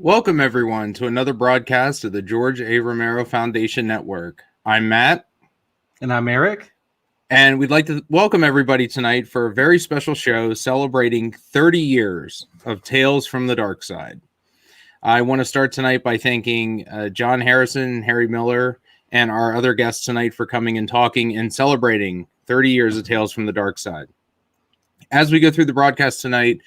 Welcome, everyone, to another broadcast of the George A. Romero Foundation Network. I'm Matt. And I'm Eric. And we'd like to welcome everybody tonight for a very special show celebrating 30 years of Tales from the Darkside. I want to start tonight by thanking John Harrison, Harry Miller, and our other guests tonight for coming and talking and celebrating 30 years of Tales from the Darkside. As we go through the broadcast tonight,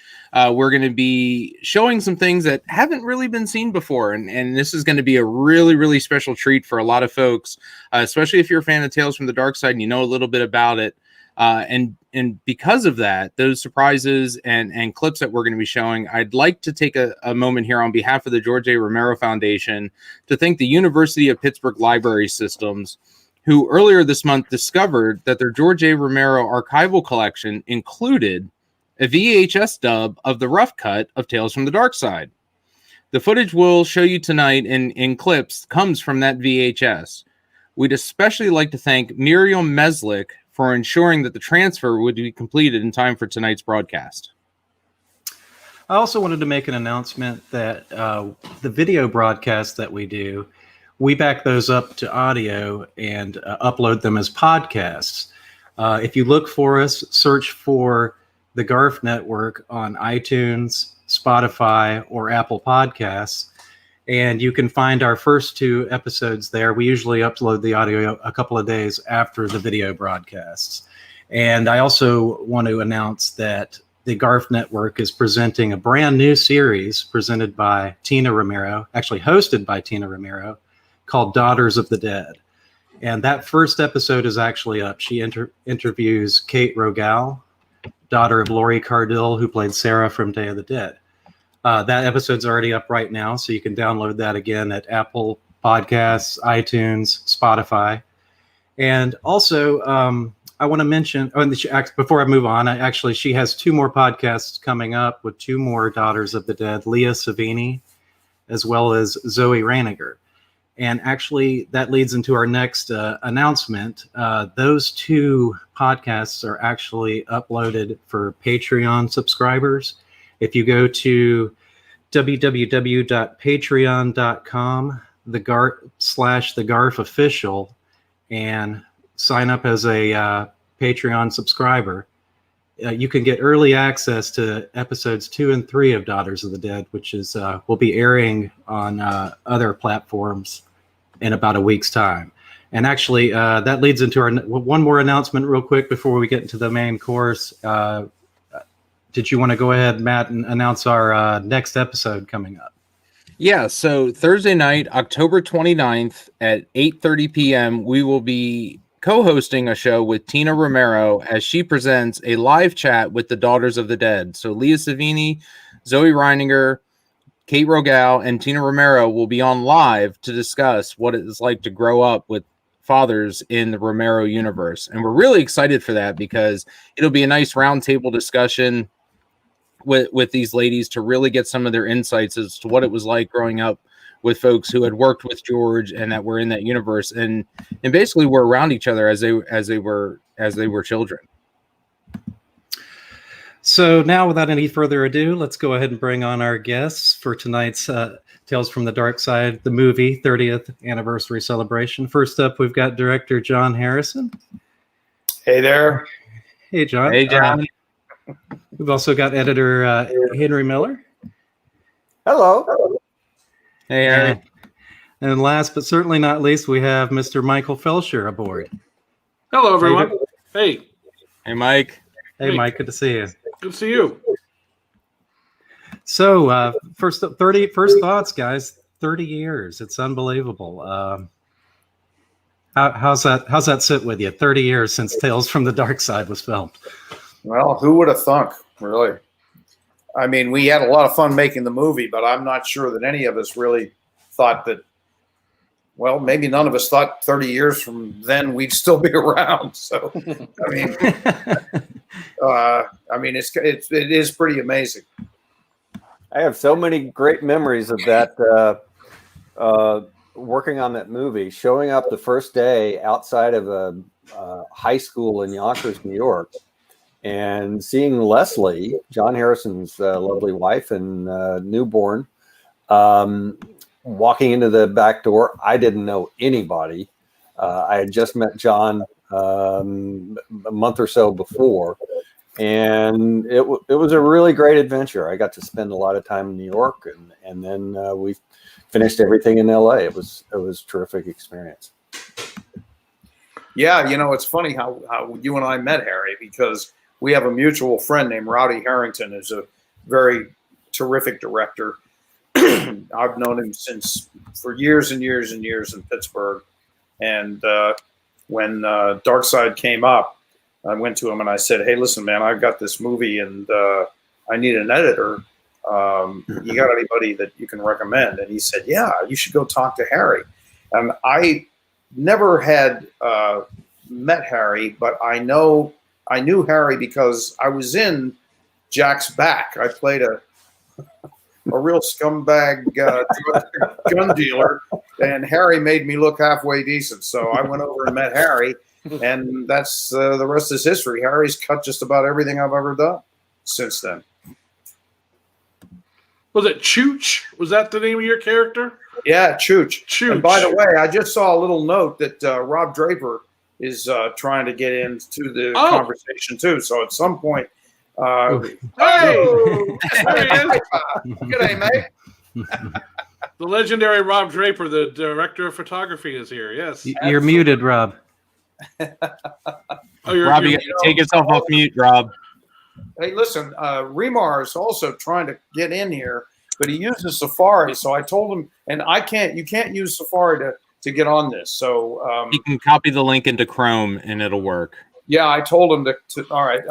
we're going to be showing some things that haven't really been seen before. And this is going to be a really, really special treat for a lot of folks, especially if you're a fan of Tales from the Darkside and you know a little bit about it. And because of that, those surprises and clips that we're going to be showing, I'd like to take a moment here on behalf of the George A. Romero Foundation to thank the University of Pittsburgh Library Systems, who earlier this month discovered that their George A. Romero archival collection included a VHS dub of the rough cut of Tales from the Darkside. The footage we'll show you tonight in clips comes from that VHS. We'd especially like to thank Miriam Meslick for ensuring that the transfer would be completed in time for tonight's broadcast. I also wanted to make an announcement that the video broadcasts that we do, we back those up to audio and upload them as podcasts. If you look for us, search for the GARF Network on iTunes, Spotify, or Apple Podcasts, and you can find our first two episodes there. We usually upload the audio a couple of days after the video broadcasts. And I also want to announce that the GARF Network is presenting a brand new series presented by Tina Romero, actually hosted by Tina Romero, called Daughters of the Dead. And that first episode is actually up. She interviews Kate Rogel, daughter of Laurie Cardill, who played Sarah from Day of the Dead. That episode's already up right now, so you can download that again at Apple Podcasts, iTunes, Spotify. And also, I want to mention, before I move on, she has two more podcasts coming up with two more Daughters of the Dead, Leah Savini, as well as Zoe Raniger. And actually, that leads into our next announcement. Those two podcasts are actually uploaded for Patreon subscribers. If you go to www.patreon.com, the GARF official, and sign up as a Patreon subscriber, you can get early access to episodes 2 and 3 of Daughters of the Dead, which is will be airing on other platforms in about a week's time. And actually, that leads into our one more announcement real quick before we get into the main course. Did you want to go ahead, Matt, and announce our next episode coming up? Yeah, so Thursday night, October 29th at 8:30 p.m., we will be co-hosting a show with Tina Romero as she presents a live chat with the Daughters of the Dead. So Leah Savini, Zoe Reininger, Kate Rogel, and Tina Romero will be on live to discuss what it's like to grow up with fathers in the Romero universe. And we're really excited for that because it'll be a nice roundtable discussion with these ladies to really get some of their insights as to what it was like growing up with folks who had worked with George and that were in that universe and basically were around each other as they were children. So now, without any further ado, let's go ahead and bring on our guests for tonight's Tales from the Darkside, the movie 30th anniversary celebration. First up, we've got director John Harrison. Hey there. Hey, John. Hey, John. We've also got editor Henry Miller. Hello. Hey, Aaron. And last but certainly not least, we have Mr. Michael Felsher aboard. Hello, everyone. Hey. Hey, Mike. Hey, Mike. Good to see you. Good to see you. So, first thoughts, guys. 30 years. It's unbelievable. How's that sit with you? 30 years since Tales from the Darkside was filmed. Well, who would have thunk, really? I mean, we had a lot of fun making the movie, but I'm not sure that any of us really thought that, well, maybe none of us thought 30 years from then we'd still be around. So, it is pretty amazing. I have so many great memories of that, working on that movie, showing up the first day outside of a high school in Yonkers, New York, and seeing Leslie, John Harrison's lovely wife and newborn, Walking into the back door, I didn't know anybody. I had just met John a month or so before, and it was a really great adventure. I got to spend a lot of time in New York, and then we finished everything in LA. It was a terrific experience. Yeah, it's funny how you and I met, Harry, because we have a mutual friend named Rowdy Harrington, who's a very terrific director. I've known him for years and years and years in Pittsburgh. And when Darkside came up, I went to him and I said, "Hey, listen, man, I've got this movie and I need an editor. You got anybody that you can recommend?" And he said, "Yeah, you should go talk to Harry." And I never had met Harry, but I knew Harry because I was in Jack's Back. I played a real scumbag gun dealer, and Harry made me look halfway decent. So I went over and met Harry, and that's the rest is history. Harry's cut just about everything I've ever done since then. Was it Chooch? Was that the name of your character? Yeah, Chooch. Chooch. And by the way, I just saw a little note that Rob Draper is trying to get into the conversation too. So at some point, Hey! G'day, mate. The legendary Rob Draper, the director of photography, is here. Yes. You're muted, Rob. Rob, you got to take yourself off mute, Rob. Hey, listen, Remar is also trying to get in here, but he uses Safari. So I told him, and you can't use Safari to get on this. So you can copy the link into Chrome and it'll work. Yeah, I told him to all right.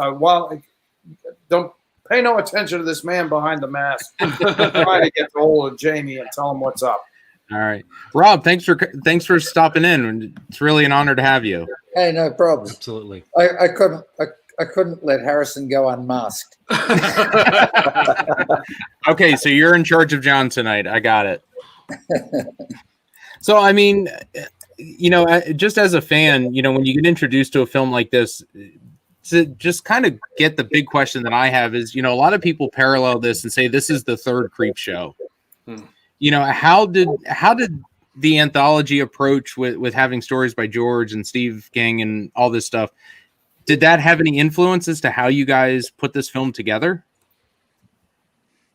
Don't pay no attention to this man behind the mask. I'm trying to get hold of Jamie and tell him what's up. All right, Rob. Thanks for stopping in. It's really an honor to have you. Hey, no problem. Absolutely. I couldn't let Harrison go unmasked. Okay, so you're in charge of John tonight. I got it. So, I mean, just as a fan, when you get introduced to a film like this, to just kind of get the big question that I have is, a lot of people parallel this and say this is the third Creepshow. How did the anthology approach with having stories by George and Steve King and all this stuff? Did that have any influences to how you guys put this film together?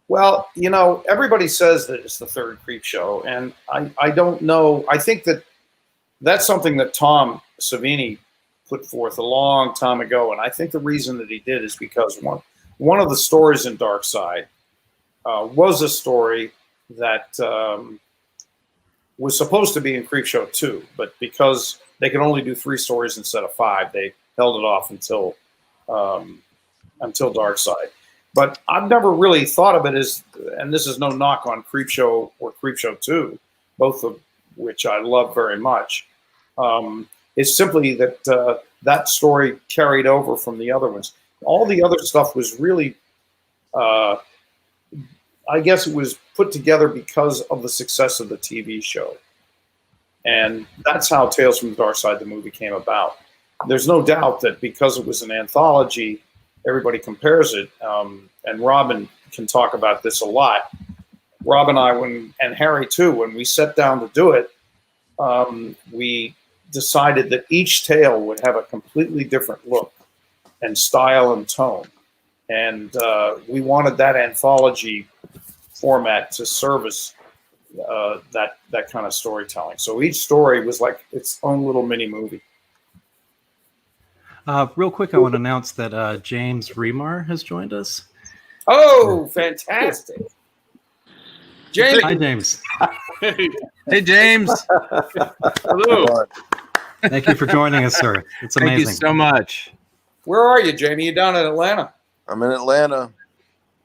Well, everybody says that it's the third Creepshow, and I don't know. I think that's something that Tom Savini put forth a long time ago, and I think the reason that he did is because one of the stories in Darkside was a story that was supposed to be in Creepshow 2, but because they could only do 3 stories instead of 5, they held it off until Darkside. But I've never really thought of it as, and this is no knock on Creepshow or Creepshow 2, both of which I love very much. It's simply that that story carried over from the other ones. All the other stuff was really, I guess it was put together because of the success of the TV show. And that's how Tales from the Darkside, the movie, came about. There's no doubt that because it was an anthology, everybody compares it. And Robin can talk about this a lot. Rob and I, and Harry too, when we sat down to do it, we decided that each tale would have a completely different look and style and tone. And we wanted that anthology format to service that kind of storytelling. So each story was like its own little mini movie. Real quick, I want to announce that James Remar has joined us. Oh, fantastic. James. Hi, James. Hey, James. Hello. Thank you for joining us, sir. It's amazing. Thank you so much. Where are you, Jamie? You down in Atlanta? I'm in Atlanta.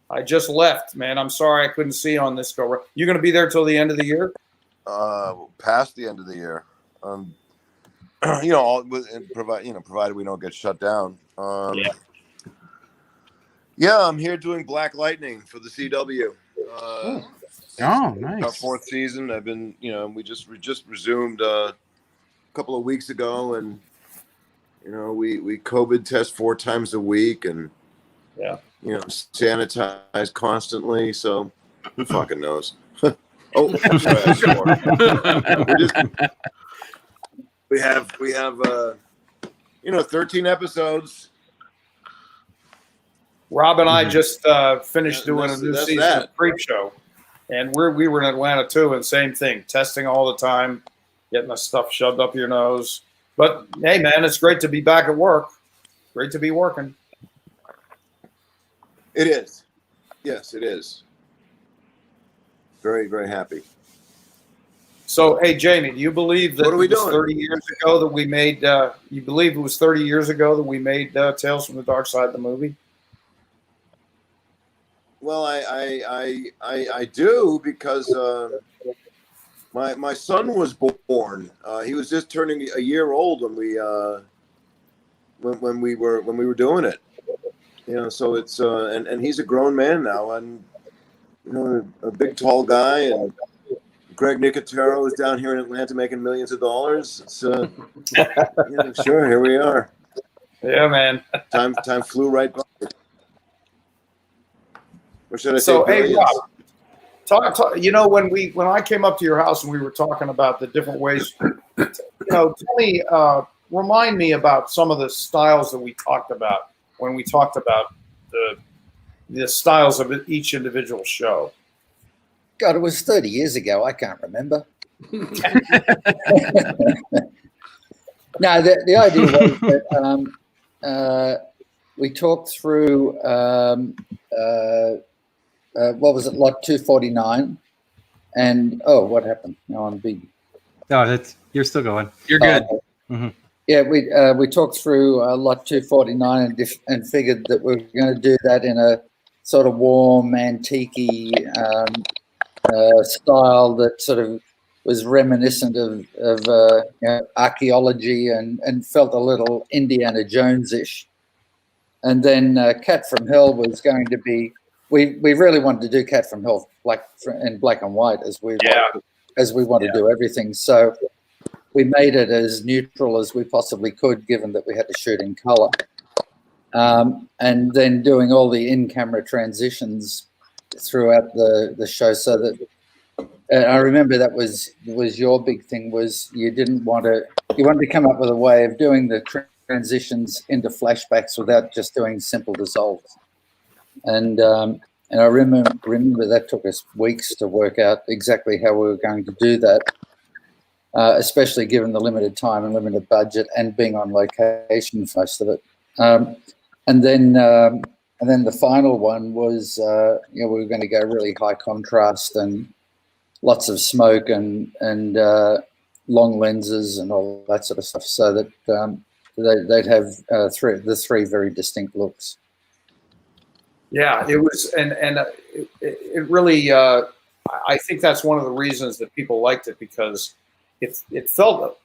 I just left, man. I'm sorry I couldn't see you on this go. You going to be there till the end of the year? Past the end of the year. Provided we don't get shut down. Yeah, I'm here doing Black Lightning for the CW. Oh, nice. Our 4th season. I've been, we just resumed a couple of weeks ago, and we COVID test 4 times a week, and sanitize constantly. So who fucking knows? Oh, sure. We have 13 episodes. Rob and I just finished doing a new that's season that. of Creepshow, and we were in Atlanta too, and same thing, testing all the time, getting the stuff shoved up your nose. But hey, man, it's great to be back at work. Great to be working. It is. Yes, it is. Very, very happy. So, hey, Jamie, do you believe that What are we it was doing? 30 years ago that we made? You believe it was 30 years ago that we made Tales from the Dark Side, the movie? Well, I do because my son was born. He was just turning a year old when we were doing it. So it's and he's a grown man now, and a big tall guy, and Greg Nicotero is down here in Atlanta making millions of dollars. It's sure, here we are. Yeah, man. Time flew right by. Or should I say So, hey, billions? Rob, talk. When I came up to your house and we were talking about the different ways, tell me, remind me about some of the styles that we talked about when we talked about the styles of each individual show. God, it was 30 years ago. I can't remember. No, the idea was that we talked through, what was it, Lot 249? And, what happened? No, I'm big. No, you're still going. You're good. Yeah, we talked through Lot 249 and figured that we were going to do that in a sort of warm, antique-y style that sort of was reminiscent of archaeology and felt a little Indiana Jones-ish. And then Cat from Hell was going to be. We really wanted to do Cat from Hell in black and white as we want to do everything. So we made it as neutral as we possibly could, given that we had to shoot in color. And then doing all the in-camera transitions throughout the show, so that I remember that was your big thing, was you wanted to come up with a way of doing the transitions into flashbacks without just doing simple dissolves. And I remember that took us weeks to work out exactly how we were going to do that, especially given the limited time and limited budget and being on location for most of it. And then the final one was, we were going to go really high contrast and lots of smoke and long lenses and all that sort of stuff, so that they'd have the three very distinct looks. Yeah, it was, and it really. I think that's one of the reasons that people liked it, because it felt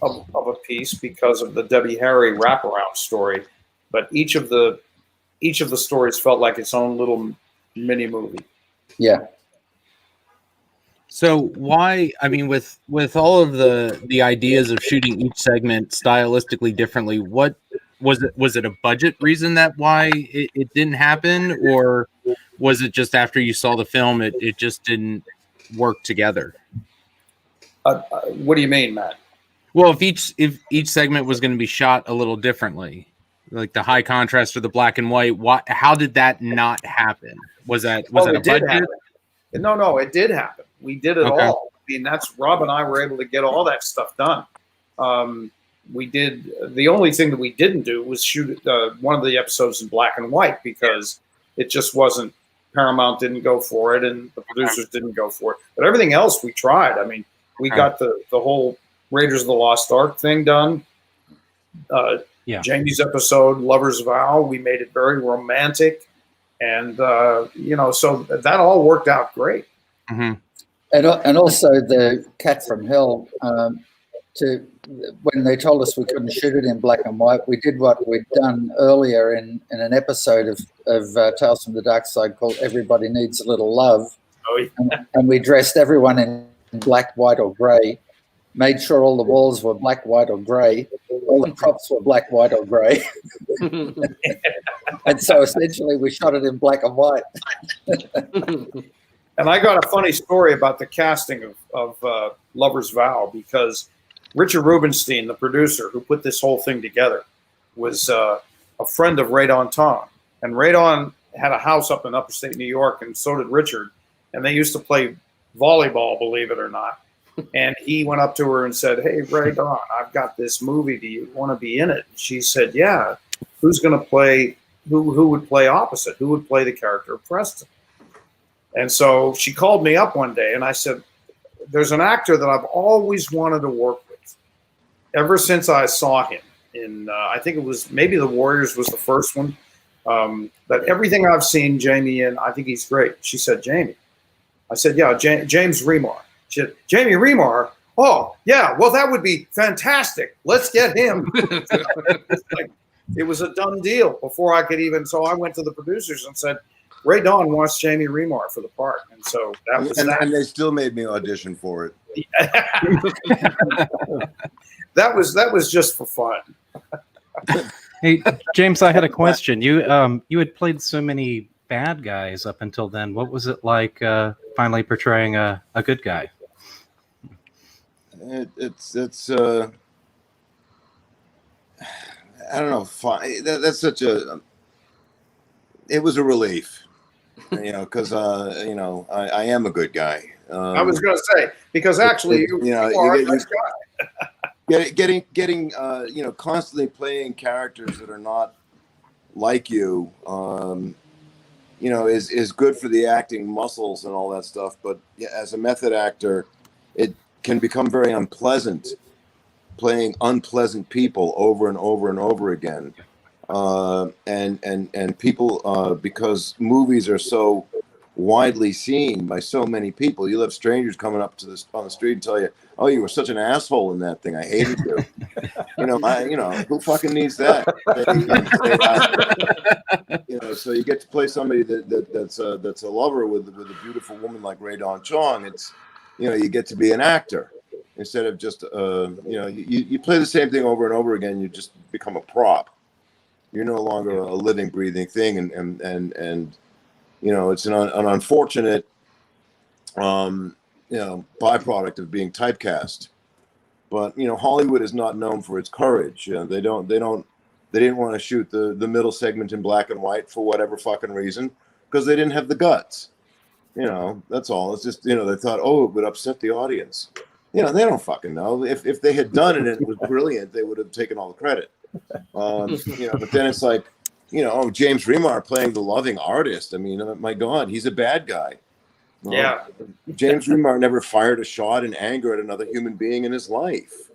of a piece because of the Debbie Harry wraparound story, but each of the stories felt like its own little mini movie. Yeah. So why? I mean, with all of the ideas of shooting each segment stylistically differently, what was it? Was it a budget reason that why it didn't happen, or was it just after you saw the film it just didn't work together? What do you mean, Matt? Well, if each segment was going to be shot a little differently, like the high contrast or the black and white, how did that not happen? Was that a budget? Happen. No, it did happen. We did it all. I mean, Rob and I were able to get all that stuff done. We did. The only thing that we didn't do was shoot one of the episodes in black and white, because it just wasn't. Paramount didn't go for it, and the producers didn't go for it. But everything else we tried. I mean, we got the whole Raiders of the Lost Ark thing done. Jamie's episode, Lover's Vow, we made it very romantic, and so that all worked out great. Mm-hmm. And also the Cat from Hell. When they told us we couldn't shoot it in black and white, we did what we'd done earlier in an episode of Tales from the Dark Side called Everybody Needs a Little Love. Oh, yeah. And we dressed everyone in black, white, or grey, made sure all the walls were black, white, or grey, all the props were black, white, or grey. And so essentially we shot it in black and white. And I got a funny story about the casting of Lover's Vow, because Richard Rubenstein, the producer who put this whole thing together, was a friend of Ray Don. And Ray Don had a house up in upstate New York, and so did Richard. And they used to play volleyball, believe it or not. And he went up to her and said, "Hey, Ray Don, I've got this movie. Do you want to be in it?" She said, "Yeah." Who's going to play? Who would play opposite? Who would play the character of Preston? And so she called me up one day, and I said, "There's an actor that I've always wanted to work with ever since I saw him in. I think it was maybe The Warriors was the first one. But everything I've seen Jamie in, I think he's great." She said, "Jamie." I said, "Yeah, James Remar." She said, "Jamie Remar? Oh, yeah, well, that would be fantastic. Let's get him." It was a done deal before I could even. So I went to the producers and said, "Ray Don wants Jamie Remar for the part." And so that was that. And they still made me audition for it. That was just for fun. Hey, James, I had a question. You had played so many bad guys up until then. What was it like finally portraying a good guy? It's I don't know. That's such a. It was a relief, because I am a good guy. I was going to say, because actually you are a nice guy. Getting constantly playing characters that are not like you, is good for the acting muscles and all that stuff. But as a method actor, it can become very unpleasant playing unpleasant people over and over and over again. And people, because movies are so widely seen by so many people, you'll have strangers coming up to this on the street and tell you, "Oh, you were such an asshole in that thing. I hated you." Who fucking needs that? So you get to play somebody that's a lover with a beautiful woman like Ray Don Chong. It's, you get to be an actor instead of just, you play the same thing over and over again. You just become a prop. You're no longer a living, breathing thing, and it's an unfortunate, byproduct of being typecast. But Hollywood is not known for its courage. They didn't want to shoot the middle segment in black and white for whatever fucking reason, because they didn't have the guts. That's all. It's just they thought, oh, it would upset the audience. They don't fucking know. If they had done it and it was brilliant, they would have taken all the credit. But then it's like, James Remar playing the loving artist. I mean, my God, he's a bad guy. Yeah. James Remar never fired a shot in anger at another human being in his life.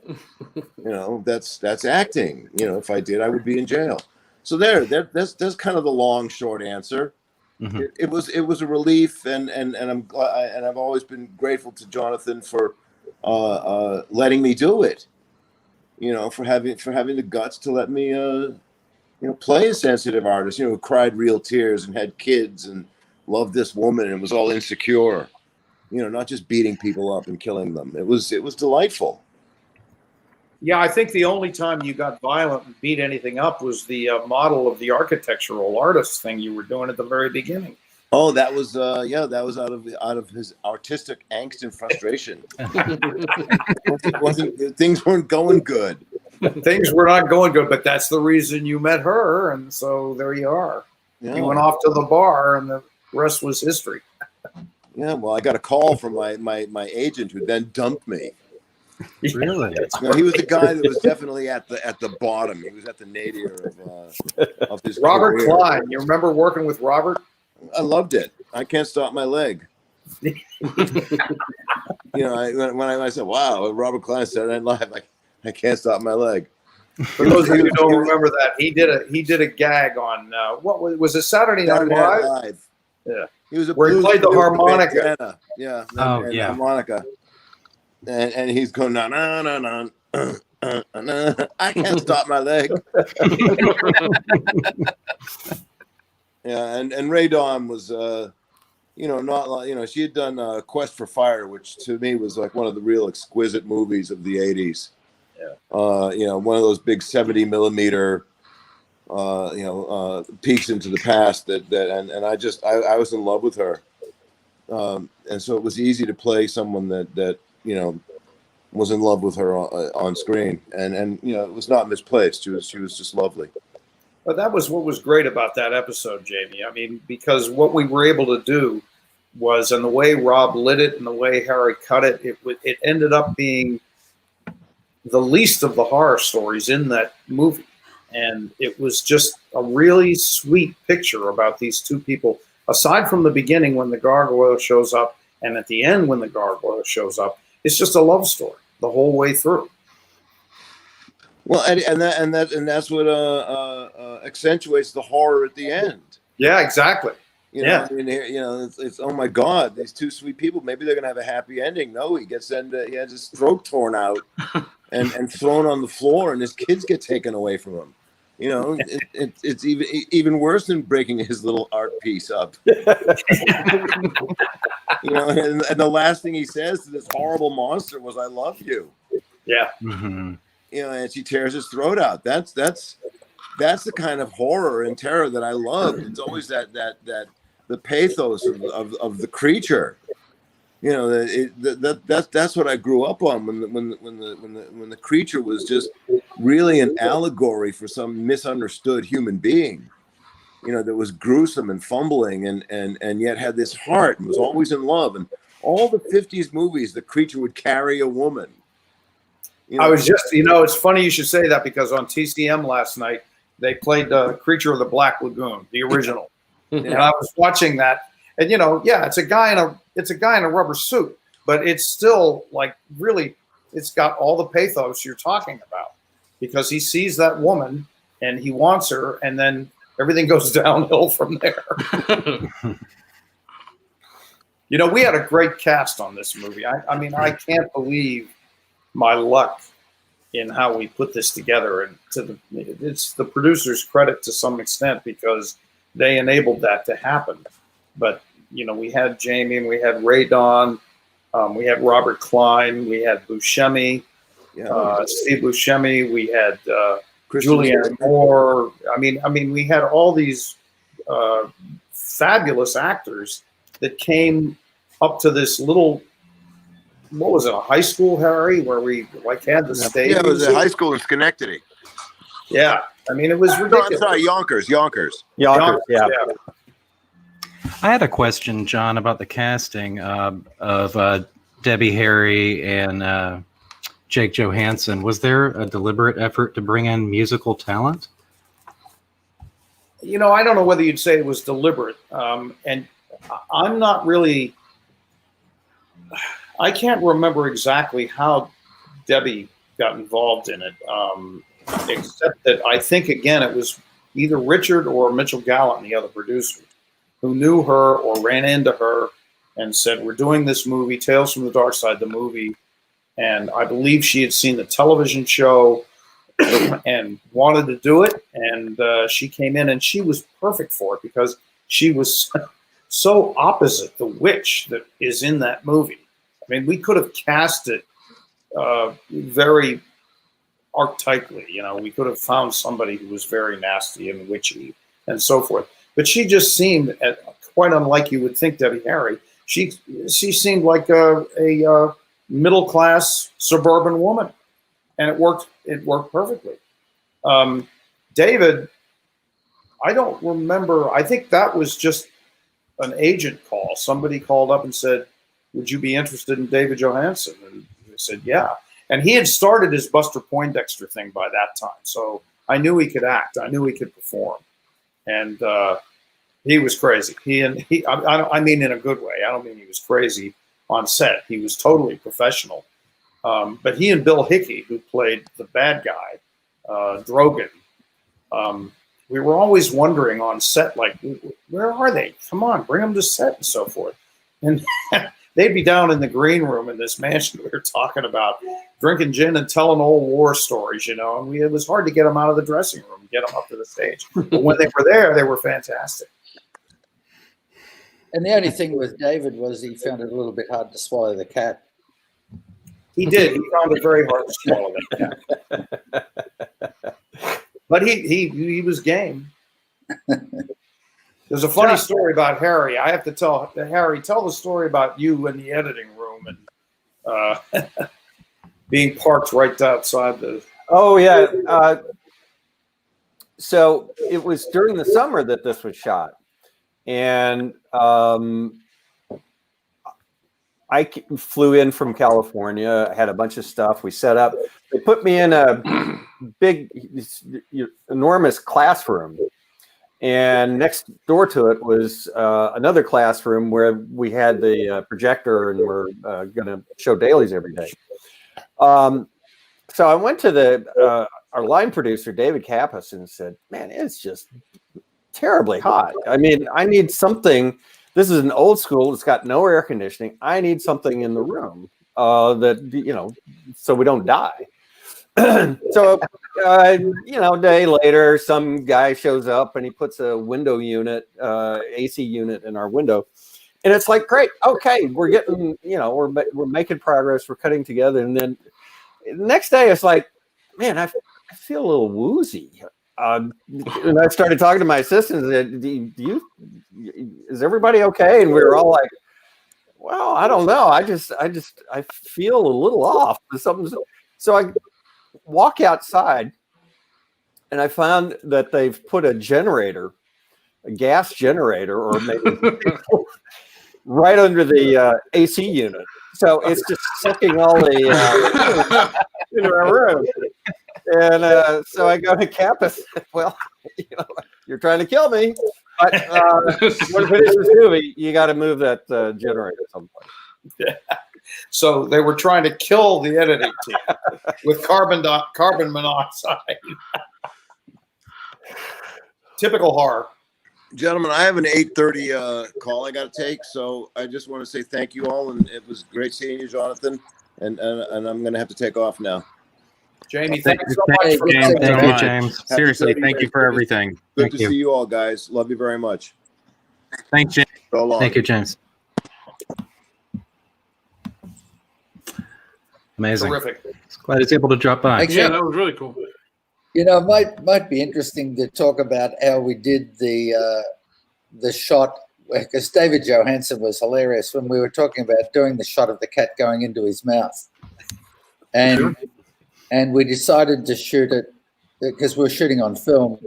That's acting. If I did, I would be in jail. So that's kind of the long, short answer. Mm-hmm. It was a relief, and I'm glad, and I've always been grateful to Jonathan for letting me do it. For having the guts to let me play a sensitive artist, who cried real tears and had kids and loved this woman and was all insecure, not just beating people up and killing them. It was delightful. Yeah, I think the only time you got violent and beat anything up was the model of the architectural artist thing you were doing at the very beginning. Oh, that was out of his artistic angst and frustration. Things weren't going good. Things were not going good, but that's the reason you met her, and so there you are. Yeah. You went off to the bar, and the rest was history. Yeah, well, I got a call from my agent, who then dumped me. Really? He was the guy that was definitely at the bottom. He was at the nadir of his Robert career. Klein. You remember working with Robert? I loved it. I can't stop my leg. When I said, "Wow," Robert Klein said it live, I can't stop my leg. For those of you who don't remember that, he did a gag on what was it, Saturday Night Live? Yeah, he was where he played the harmonica. Yeah, yeah, harmonica, and he's going no. I can't stop my leg. Yeah, and Ray Dawn was, not like, she had done Quest for Fire, which to me was like one of the real exquisite movies of the 80s. Yeah. One of those big 70 millimeter, peeks into the past and I was in love with her. and so it was easy to play someone that was in love with her on screen, and it was not misplaced. She was just lovely. But that was what was great about that episode, Jamie. I mean, because what we were able to do was, and the way Rob lit it and the way Harry cut it, it ended up being the least of the horror stories in that movie. And it was just a really sweet picture about these two people, aside from the beginning when the gargoyle shows up and at the end when the gargoyle shows up. It's just a love story the whole way through. Well, and that's what accentuates the horror at the end. Yeah, exactly. I mean, it's oh my God, these two sweet people. Maybe they're gonna have a happy ending. No, he has his throat torn out and thrown on the floor, and his kids get taken away from him. It's even worse than breaking his little art piece up. And the last thing he says to this horrible monster was, "I love you." Yeah. Mm-hmm. And she tears his throat out. That's the kind of horror and terror that I love. It's always the pathos of the creature. That's what I grew up on when the creature was just really an allegory for some misunderstood human being. That was gruesome and fumbling and yet had this heart and was always in love. And all the 50s movies, the creature would carry a woman. I was just, it's funny you should say that, because on TCM last night, they played Creature of the Black Lagoon, the original. And I was watching that, and it's a guy in a rubber suit, but it's still like really, it's got all the pathos you're talking about, because he sees that woman and he wants her, and then everything goes downhill from there. We had a great cast on this movie. I mean, I can't believe my luck in how we put this together, and it's the producer's credit to some extent, because they enabled that to happen. But we had Jamie, and we had Ray Don, we had Robert Klein, we had Buscemi, Steve Buscemi, we had Julianne Moore. I mean, we had all these fabulous actors that came up to this little. What was it, a high school, Harry, where we had the stage? Yeah, it was a high school in Schenectady. Yeah, I mean, it was ridiculous. No, I'm sorry, Yonkers. Yeah. I had a question, John, about the casting of Debbie Harry and Jake Johansen. Was there a deliberate effort to bring in musical talent? I don't know whether you'd say it was deliberate. And I'm not really... I can't remember exactly how Debbie got involved in it, except that I think, again, it was either Richard or Mitchell Gallant, the other producer, who knew her or ran into her and said, "We're doing this movie, Tales from the Darkside, the movie." And I believe she had seen the television show and wanted to do it. And she came in, and she was perfect for it, because she was so opposite the witch that is in that movie. I mean, we could have cast it very archetypally. We could have found somebody who was very nasty and witchy and so forth. But she just seemed quite unlike you would think Debbie Harry. She seemed like a middle-class suburban woman, and it worked perfectly. David, I don't remember. I think that was just an agent call. Somebody called up and said, "Would you be interested in David Johansen?" And he said, "Yeah." And he had started his Buster Poindexter thing by that time. So I knew he could act. I knew he could perform. And he was crazy. I mean in a good way. I don't mean he was crazy on set. He was totally professional. But he and Bill Hickey, who played the bad guy, Drogon, we were always wondering on set, like, where are they? Come on, bring them to set and so forth. And they'd be down in the green room in this mansion we were talking about, drinking gin and telling old war stories, and it was hard to get them out of the dressing room, get them up to the stage. But when they were there, they were fantastic. And the only thing with David was he found it a little bit hard to swallow the cat. He did. He found it very hard to swallow that cat. But he was game. There's a funny story about Harry. I have to tell Harry. Tell the story about you in the editing room and being parked right outside the. Oh yeah. So it was during the summer that this was shot, and I flew in from California. I had a bunch of stuff. We set up. They put me in a big, enormous classroom. And next door to it was another classroom where we had the projector and we're going to show dailies every day. So I went to our line producer, David Kappas, and said, man, it's just terribly hot. I mean, I need something. This is an old school. It's got no air conditioning. I need something in the room that, so we don't die. So, a day later, some guy shows up and he puts a window unit, AC unit in our window. And it's like, great. Okay. We're getting, we're making progress. We're cutting together. And then the next day it's like, man, I feel a little woozy. And I started talking to my assistant and said, is everybody okay? And we were all like, well, I don't know. I feel a little off. So I walk outside and I found that they've put a gas generator, or maybe right under the AC unit. So it's just sucking all the into our room. And so I go to Kappas. Well, you're trying to kill me. But when we finish this movie, you got to move that generator someplace. Yeah. So they were trying to kill the editing team with carbon monoxide. Typical horror. Gentlemen, I have an 8:30 call I got to take, so I just want to say thank you all, and it was great seeing you, Jonathan. And I'm going to have to take off now. Jamie, thank you so much. Thank you, James. Seriously, thank you for everything. Good to see you all, guys. Love you very much. Thanks, James. So long. Thank you, James. Amazing. Terrific. Glad he's able to drop by. Actually, Yeah, that was really cool. it might be interesting to talk about how we did the shot, because David Johansen was hilarious when we were talking about doing the shot of the cat going into his mouth, and we decided to shoot it because we were shooting on film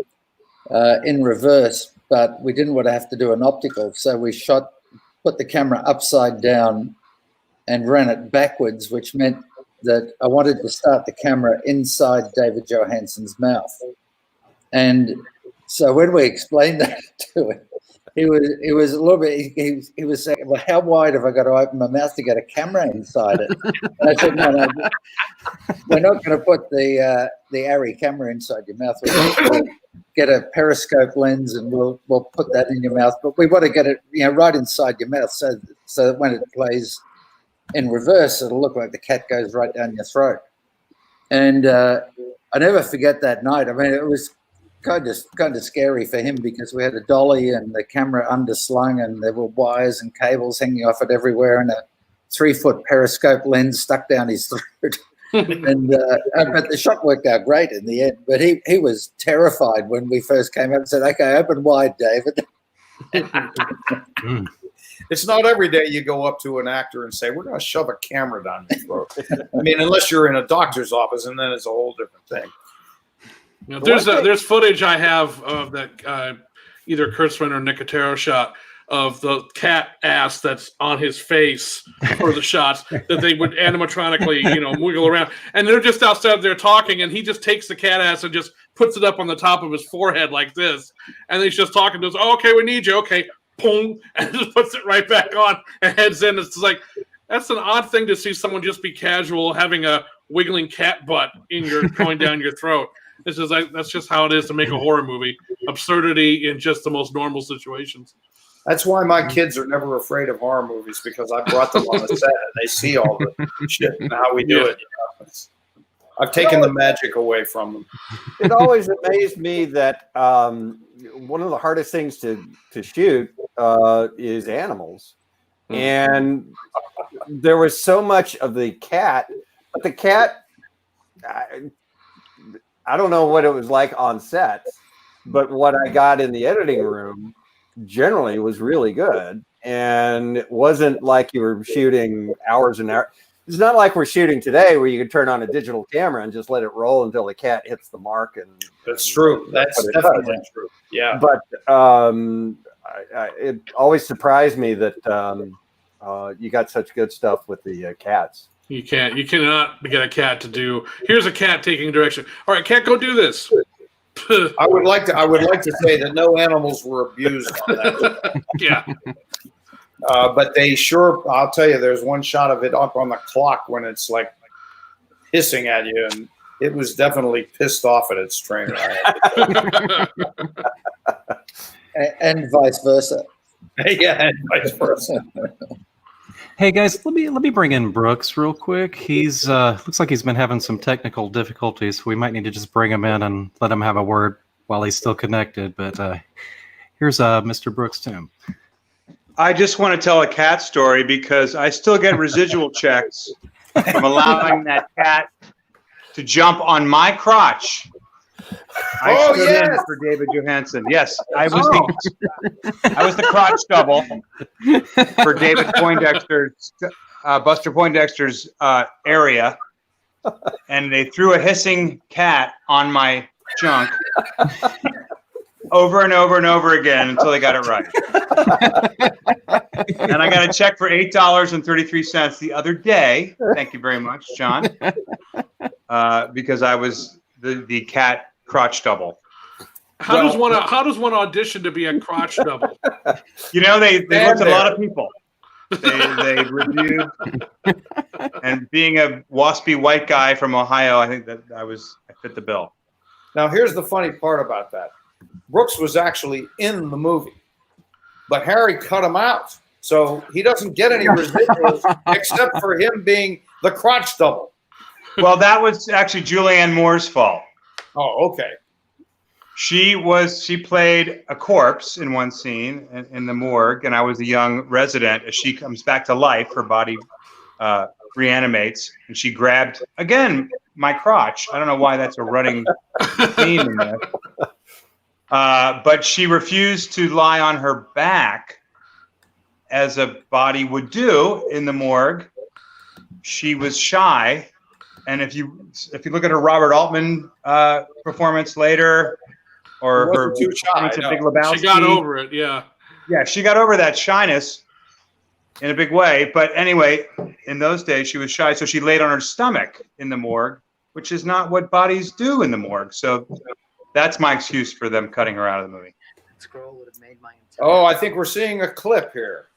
in reverse, but we didn't want to have to do an optical, so we put the camera upside down and ran it backwards, which meant that I wanted to start the camera inside David Johansen's mouth. And so when we explained that to him, he was a little bit, he was saying, well, how wide have I got to open my mouth to get a camera inside it? And I said, no, we're not going to put the ARRI camera inside your mouth. We'll get a periscope lens and we'll put that in your mouth. But we want to get it right inside your mouth so that when it plays in reverse, it'll look like the cat goes right down your throat. And I never forget that night. I mean, it was kind of scary for him because we had a dolly and the camera underslung and there were wires and cables hanging off it everywhere and a 3-foot periscope lens stuck down his throat. And but the shot worked out great in the end. But he was terrified when we first came up and said, "Okay, open wide, David." It's not every day you go up to an actor and say, we're going to shove a camera down your throat. I mean, unless you're in a doctor's office, and then it's a whole different thing. There's footage I have of that either Kurtzman or Nicotero shot of the cat ass that's on his face for the shots that they would animatronically, wiggle around. And they're just outside there talking, and he just takes the cat ass and just puts it up on the top of his forehead like this. And he's just talking to us, oh, okay, we need you, okay. Boom, and just puts it right back on and heads in. It's like, that's an odd thing to see someone just be casual having a wiggling cat butt going down your throat. It's just like, that's just how it is to make a horror movie. Absurdity in just the most normal situations. That's why my kids are never afraid of horror movies, because I brought them on the set and they see all the shit and how we do it. I've taken the magic away from them. It always amazed me that one of the hardest things to shoot is animals. And there was so much of the cat, but the cat, I don't know what it was like on set, but what I got in the editing room generally was really good, and it wasn't like you were shooting hours and hours. It's not like we're shooting today where you can turn on a digital camera and just let it roll until the cat hits the mark. And that's true. That's definitely true. Yeah. But it always surprised me that you got such good stuff with the cats. You cannot get a cat to do. Here's a cat taking direction. All right, cat, go do this. I would like to say that no animals were abused on that. Yeah. But they sure, I'll tell you, there's one shot of it up on the clock when it's like hissing at you, and it was definitely pissed off at its trainer. And vice versa. Yeah, and vice versa. Hey guys, let me bring in Brooks real quick. He's looks like he's been having some technical difficulties. We might need to just bring him in and let him have a word while he's still connected. But here's Mr. Brooks Tim. I just want to tell a cat story because I still get residual checks from allowing that cat to jump on my crotch. I stood in for David Johansen. Yes, I was the crotch double for David Poindexter's, Buster Poindexter's area, and they threw a hissing cat on my junk over and over and over again until they got it right. And I got a check for $8.33 the other day. Thank you very much, John, because I was the cat crotch double. How does one audition to be a crotch double? You know, they looked at a lot of people. They reviewed, and being a waspy white guy from Ohio, I think that I fit the bill. Now, here's the funny part about that. Brooks was actually in the movie, but Harry cut him out, so he doesn't get any residuals except for him being the crotch double. Well, that was actually Julianne Moore's fault. Oh, okay. She played a corpse in one scene in the morgue, and I was a young resident. As she comes back to life, her body reanimates, and she grabbed, again, my crotch. I don't know why that's a running theme in there. But she refused to lie on her back as a body would do in the morgue. She was shy. And if you look at her Robert Altman performance later, or her too shy, Big Lebowski, she got over it. Yeah, she got over that shyness in a big way. But anyway, in those days she was shy, so she laid on her stomach in the morgue, which is not what bodies do in the morgue. So that's my excuse for them cutting her out of the movie. Oh, I think we're seeing a clip here.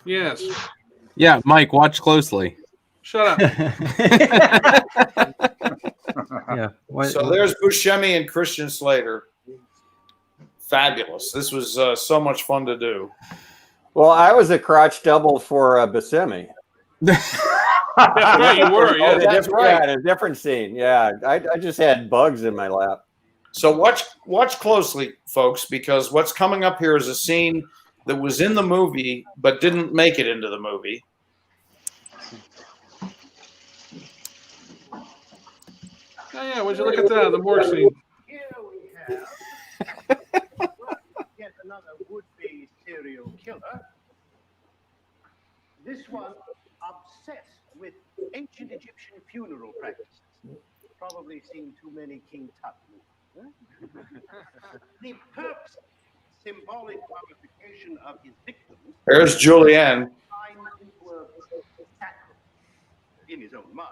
Yes. Yeah, Mike, watch closely. Shut up. Yeah. So there's Buscemi and Christian Slater. Fabulous. This was so much fun to do. Well, I was a crotch double for Buscemi. That's right, you were. Yeah. That's right. Yeah, in a different scene. Yeah, I just had bugs in my lap. So watch closely, folks, because what's coming up here is a scene that was in the movie but didn't make it into the movie. Oh, yeah, would you look at that, the morgue scene? Here we have yet another would-be serial killer. This one obsessed with ancient Egyptian funeral practices. Probably seen too many King Tut movies. The purpose, symbolic mummification of his victims. There's Julianne. In his own mind.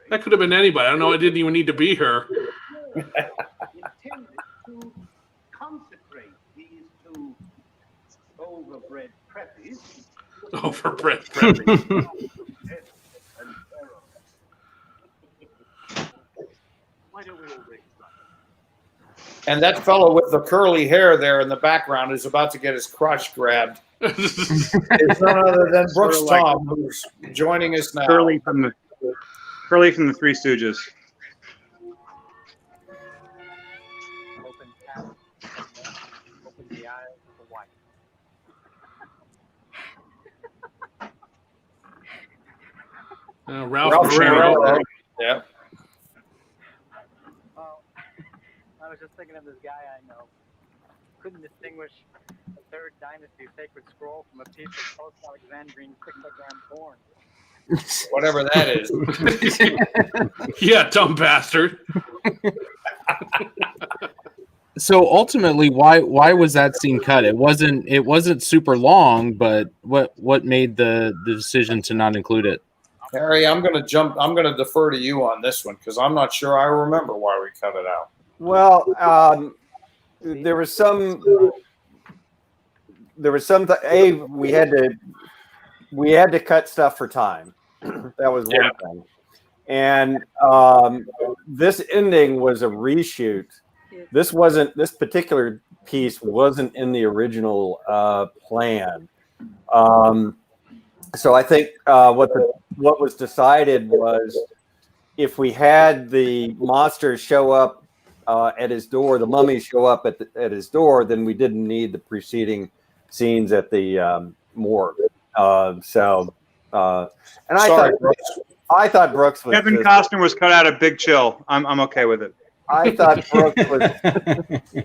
That could have been anybody. I don't know. It didn't even need to be her. Intended to consecrate these two overbred preppies. Overbred preppies. Why don't we all break? And that fellow with the curly hair there in the background is about to get his crotch grabbed. It's none other than Brooks Sort of like Tom, who's joining us now. Curly from the Three Stooges. Open the eyes of the white. Ralph Ferrero. Yeah. Well, I was just thinking of this guy I know. Couldn't distinguish a Third Dynasty sacred scroll from a piece of post-Alexandrine pictogram born. Whatever that is. Yeah, dumb bastard. So ultimately, why was that scene cut? It wasn't super long, but what made the decision to not include it? Harry, I'm going to defer to you on this one because I'm not sure I remember why we cut it out. Well, there was some. We had to cut stuff for time. That was one thing. And this ending was a reshoot. This particular piece wasn't in the original plan. So I think what was decided was if we had the monsters show up at his door, the mummies show up at his door, then we didn't need the preceding scenes at the morgue. And I thought Brooks was Kevin Costner was cut out of Big Chill. I'm okay with it. I thought Brooks was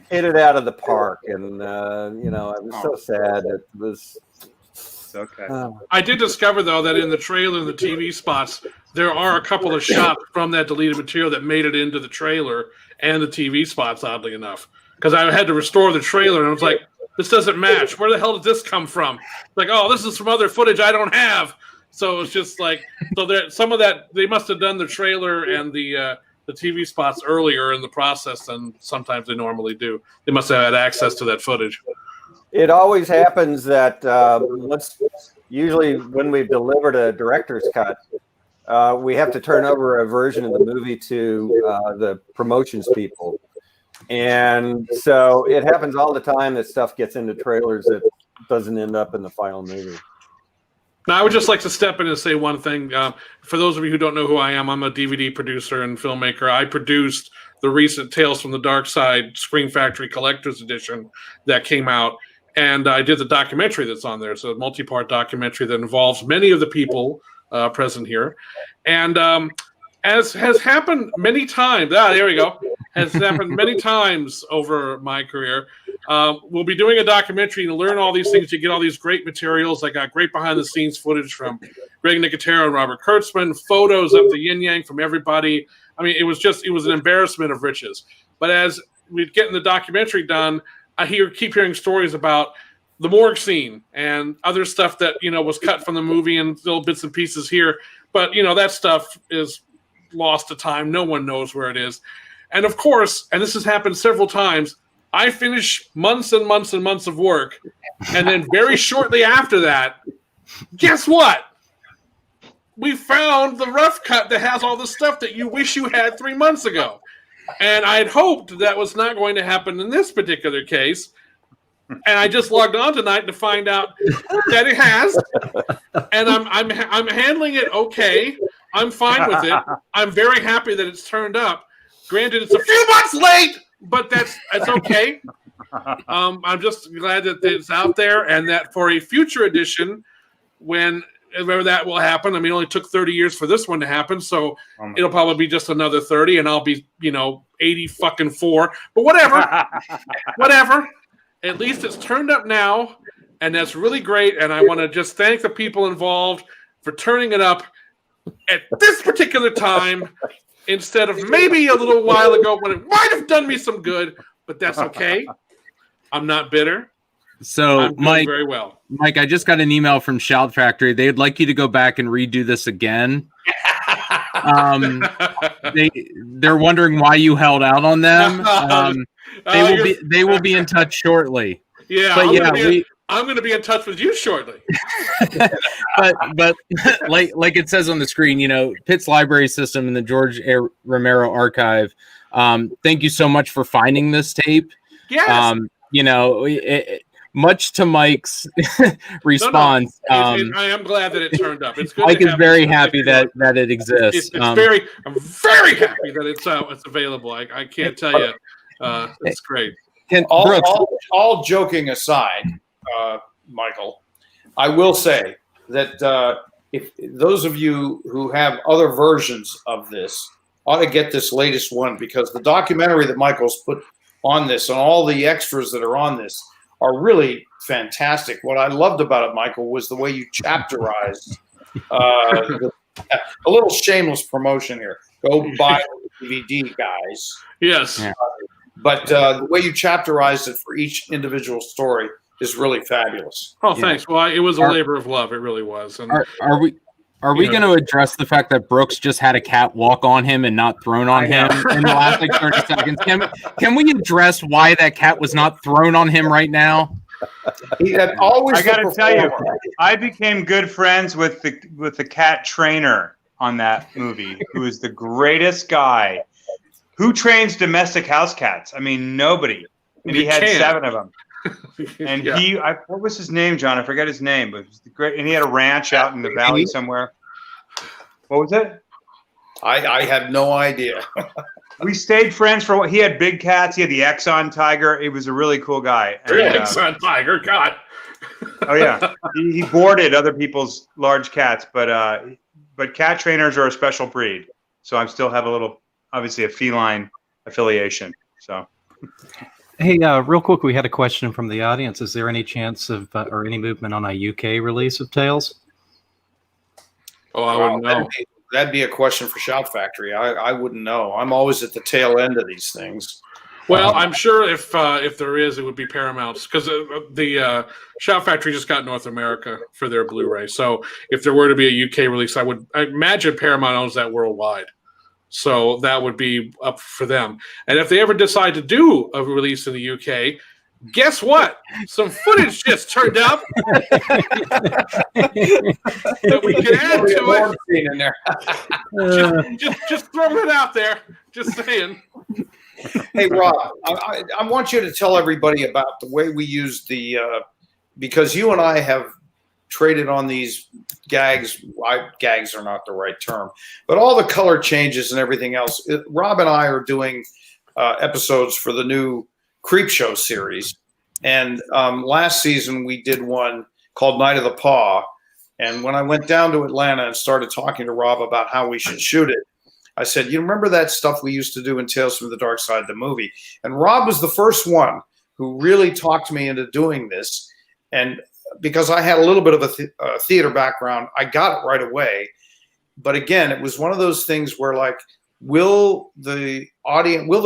hit it out of the park, and it was so sad. It was okay. I did discover though that in the trailer and the TV spots, there are a couple of shots from that deleted material that made it into the trailer and the TV spots. Oddly enough, because I had to restore the trailer, and I was like, "This doesn't match. Where the hell did this come from?" Like, oh, this is from other footage I don't have. So it's just like, so there some of that they must have done the trailer and the TV spots earlier in the process than sometimes they normally do. They must have had access to that footage. It always happens that usually when we've delivered a director's cut, we have to turn over a version of the movie to the promotions people. And so it happens all the time that stuff gets into trailers that doesn't end up in the final movie. Now, I would just like to step in and say one thing. For those of you who don't know who I am, I'm a DVD producer and filmmaker. I produced the recent Tales from the Darkside Screen Factory Collector's Edition that came out, and I did the documentary that's on there. It's a multi-part documentary that involves many of the people present here. And as has happened many times, there we go, has happened many times over my career, we'll be doing a documentary and learn all these things. You get all these great materials. I got great behind-the-scenes footage from Greg Nicotero and Robert Kurtzman, photos of the yin-yang from everybody. I mean, it was an embarrassment of riches. But as we'd get in the documentary done, I keep hearing stories about the morgue scene and other stuff that, was cut from the movie and little bits and pieces here. But, that stuff is lost to time. No one knows where it is. And of course, and this has happened several times, I finish months and months and months of work. And then very shortly after that, guess what? We found the rough cut that has all the stuff that you wish you had 3 months ago. And I had hoped that was not going to happen in this particular case. And I just logged on tonight to find out that it has. And I'm handling it okay. I'm fine with it. I'm very happy that it's turned up. Granted, it's a few months late, but that's okay. I'm just glad that it's out there, and that for a future edition, whenever that will happen. I mean, it only took 30 years for this one to happen, so it'll probably be just another 30, and I'll be 80-4. But whatever, whatever. At least it's turned up now, and that's really great. And I want to just thank the people involved for turning it up at this particular time instead of maybe a little while ago when it might have done me some good, but that's okay. I'm not bitter. So, Mike, very well. Mike, I just got an email from Shout Factory. They'd like you to go back and redo this again. They're wondering why you held out on them. They will be in touch shortly. Yeah, but I'm going to be in touch with you shortly. but like it says on the screen, Pitt's Library System and the George A. Romero Archive. Thank you so much for finding this tape. Yes. Much to Mike's response. I am glad that it turned up. It's good. Mike is very happy that it exists. I'm very happy that it's available. I can't tell you. It's great. All joking aside, Michael, I will say that if those of you who have other versions of this ought to get this latest one, because the documentary that Michael's put on this and all the extras that are on this are really fantastic. What I loved about it, Michael, was the way you chapterized. A little shameless promotion here. Go buy the DVD, guys. Yes. Yeah. But the way you chapterized it for each individual story is really fabulous. Oh, thanks. Well, it was a labor of love. It really was. And Are we going to address the fact that Brooks just had a cat walk on him and not thrown on him in the last 30 seconds? Can we address why that cat was not thrown on him right now? He had always. I got to tell you, I became good friends with the cat trainer on that movie, who is the greatest guy. Who trains domestic house cats? I mean, nobody. And he had 7 of them. And what was his name, John? I forget his name, but it was great. And he had a ranch out in the valley somewhere. What was it? I have no idea. We stayed friends for he had big cats. He had the Exxon tiger. He was a really cool guy. And, Exxon tiger, God. Oh yeah, he boarded other people's large cats, but cat trainers are a special breed. So I still have obviously a feline affiliation. So. Hey, real quick, we had a question from the audience. Is there any chance of or any movement on a UK release of Tales? Oh, I wouldn't know. That'd be a question for Shout Factory. I wouldn't know. I'm always at the tail end of these things. Well, I'm sure if there is, it would be Paramount's, because the Shout Factory just got North America for their Blu-ray. So if there were to be a UK release, I imagine Paramount owns that worldwide. So that would be up for them. And if they ever decide to do a release in the UK, guess what? Some footage just turned up that we can add to it. Just throwing it out there. Just saying. Hey, Rob, I want you to tell everybody about the way we use the because you and I have traded on these gags. Gags are not the right term, but all the color changes and everything else. Rob and I are doing episodes for the new Creepshow series. And last season we did one called Night of the Paw. And when I went down to Atlanta and started talking to Rob about how we should shoot it, I said, you remember that stuff we used to do in Tales from the Dark Side, the movie? And Rob was the first one who really talked me into doing this. And because I had a little bit of a theater background, I got it right away. But again, it was one of those things where, like, will the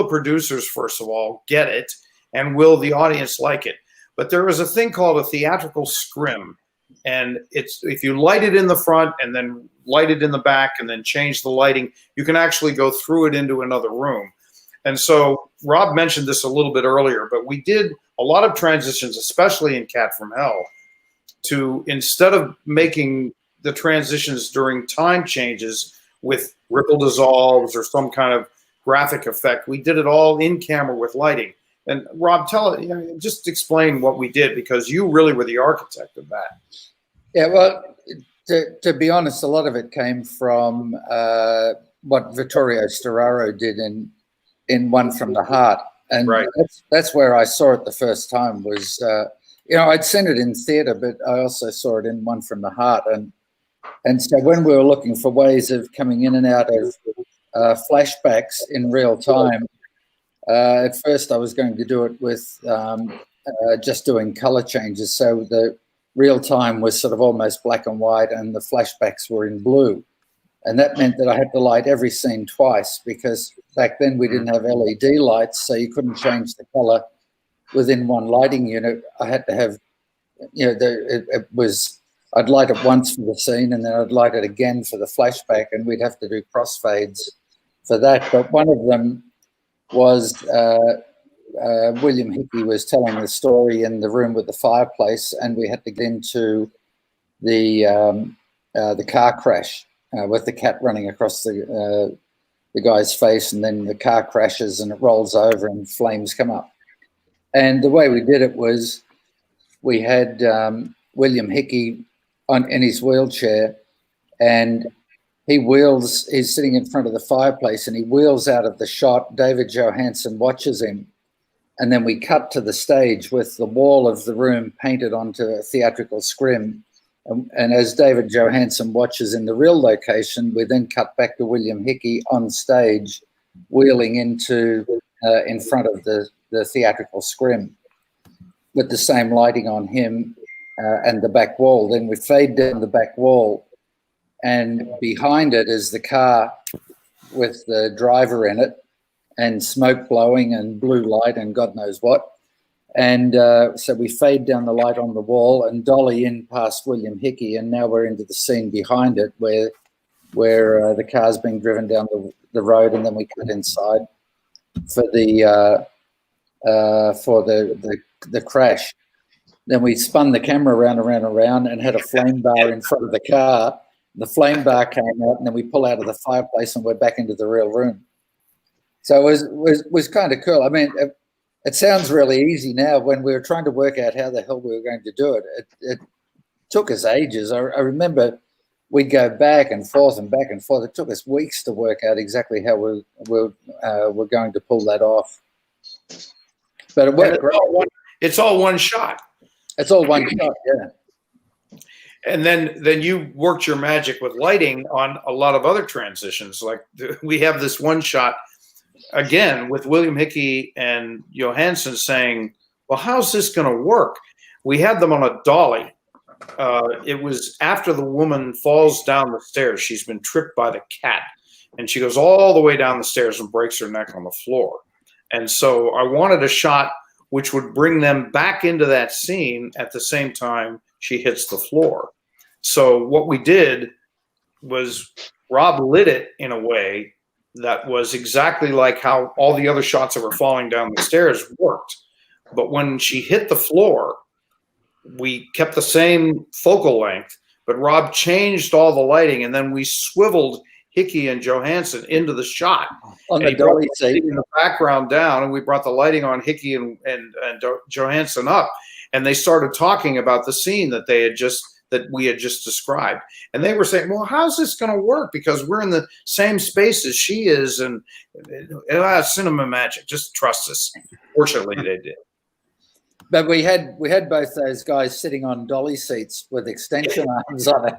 producers, first of all, get it? And will the audience like it? But there is a thing called a theatrical scrim. And it's if you light it in the front and then light it in the back and then change the lighting, you can actually go through it into another room. And so Rob mentioned this a little bit earlier, but we did a lot of transitions, especially in Cat from Hell, to instead of making the transitions during time changes with ripple dissolves or some kind of graphic effect, we did it all in camera with lighting. And Rob, just explain what we did, because you really were the architect of that. Yeah, well, to be honest, a lot of it came from what Vittorio Storaro did in One from the Heart. And right. That's where I saw it the first time was, I'd seen it in theater, but I also saw it in One from the Heart. And so when we were looking for ways of coming in and out of flashbacks in real time, at first I was going to do it with just doing color changes. So the real time was sort of almost black and white and the flashbacks were in blue. And that meant that I had to light every scene twice, because back then we didn't have LED lights, so you couldn't change the color within one lighting unit. I had to have, I'd light it once for the scene and then I'd light it again for the flashback, and we'd have to do crossfades for that. But one of them was William Hickey was telling the story in the room with the fireplace, and we had to get into the car crash with the cat running across the guy's face, and then the car crashes and it rolls over and flames come up. And the way we did it was we had William Hickey in his wheelchair, and he's sitting in front of the fireplace and he wheels out of the shot. David Johansen watches him, and then we cut to the stage with the wall of the room painted onto a theatrical scrim. And as David Johansen watches in the real location, we then cut back to William Hickey on stage, wheeling into in front of the theatrical scrim. with the same lighting on him and the back wall. Then we fade down the back wall, and behind it is the car with the driver in it and smoke blowing and blue light and God knows what. And so we fade down the light on the wall and dolly in past William Hickey, and now we're into the scene behind it where the car's being driven down the road, and then we cut inside for the crash. Then we spun the camera around and had a flame bar in front of the car. The flame bar came out, and then we pull out of the fireplace and we're back into the real room. So it was kind of cool. I mean, it sounds really easy now. When we were trying to work out how the hell we were going to do it, it took us ages. I remember we'd go back and forth and back and forth. It took us weeks to work out exactly how we're going to pull that off. But it worked great. It's all one shot. It's all one shot, yeah. And then you worked your magic with lighting on a lot of other transitions. Like we have this one shot again with William Hickey and Johansen saying, well, how's this going to work? We had them on a dolly. It was after the woman falls down the stairs. She's been tripped by the cat, and she goes all the way down the stairs and breaks her neck on the floor. And so I wanted a shot which would bring them back into that scene at the same time she hits the floor. So what we did was Rob lit it in a way that was exactly like how all the other shots of her falling down the stairs worked. But when she hit the floor, we kept the same focal length, but Rob changed all the lighting, and then we swiveled Hickey and Johansen into the shot. On the dolly seat. In the background down, and we brought the lighting on Hickey and Johansen up, and they started talking about the scene that we had just described. And they were saying, well, how's this going to work? Because we're in the same space as she is, and cinema magic, just trust us. Fortunately, they did. But we had both those guys sitting on dolly seats with extension arms on it,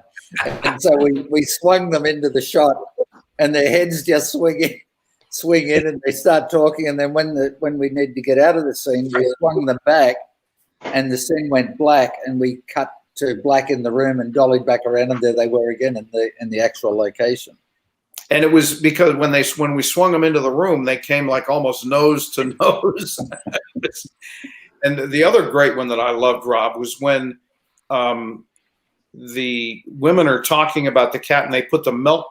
and so we swung them into the shot, and their heads just swing in, and they start talking. And then when we need to get out of the scene, we swung them back, and the scene went black, and we cut to black in the room and dollied back around, and there they were again in the actual location. And it was because when we swung them into the room, they came like almost nose to nose. And the other great one that I loved, Rob, was when the women are talking about the cat and they put the milk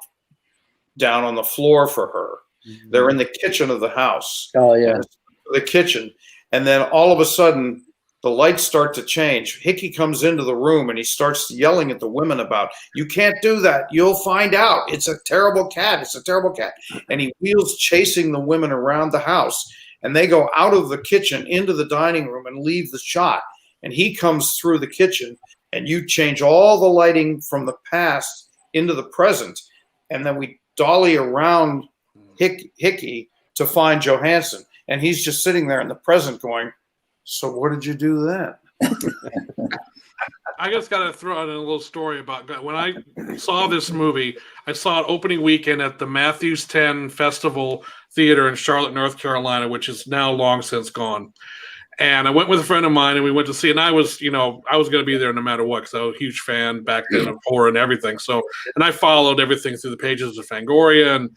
down on the floor for her. Mm-hmm. They're in the kitchen of the house. Oh, yeah. The kitchen. And then all of a sudden, the lights start to change. Hickey comes into the room and he starts yelling at the women about, you can't do that. You'll find out. It's a terrible cat. It's a terrible cat. And he wheels chasing the women around the house. And they go out of the kitchen into the dining room and leave the shot. And he comes through the kitchen, and you change all the lighting from the past into the present. And then we dolly around Hickey to find Johansen. And he's just sitting there in the present going, so what did you do then? I just got to throw out a little story about when I saw this movie. I saw it opening weekend at the Matthews 10 Festival Theater in Charlotte, North Carolina, which is now long since gone. And I went with a friend of mine, and we went to see it. And I was going to be there no matter what, because I was a huge fan back then of horror and everything. So, and I followed everything through the pages of Fangoria, and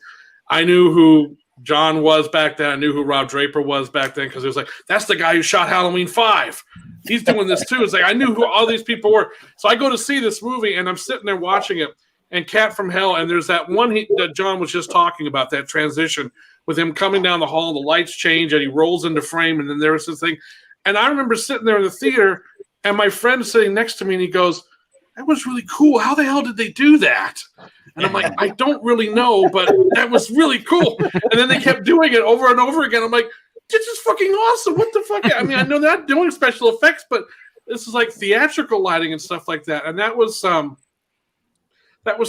I knew who John was back then. I knew who Rob Draper was back then, because it was like, that's the guy who shot Halloween 5. He's doing this too. It's like, I knew who all these people were. So I go to see this movie, and I'm sitting there watching it, and Cat from Hell, and there's that one that John was just talking about, that transition with him coming down the hall, the lights change, and he rolls into frame, and then there's this thing. And I remember sitting there in the theater, and my friend sitting next to me, and he goes, that was really cool. How the hell did they do that? And I'm like, I don't really know, but that was really cool. And then they kept doing it over and over again. I'm like, this is fucking awesome. What the fuck? I mean, I know they're not doing special effects, but this is like theatrical lighting and stuff like that. And that was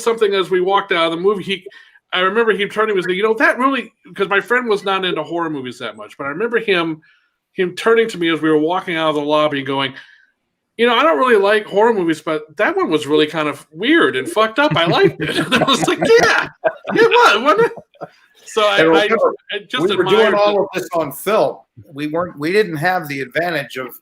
something as we walked out of the movie. I remember him turning and saying, that really, because my friend was not into horror movies that much, but I remember him turning to me as we were walking out of the lobby and going, I don't really like horror movies, but that one was really kind of weird and fucked up. I liked it. And I was like, yeah, it wasn't it? So I just we were doing all of this on film. We didn't have the advantage of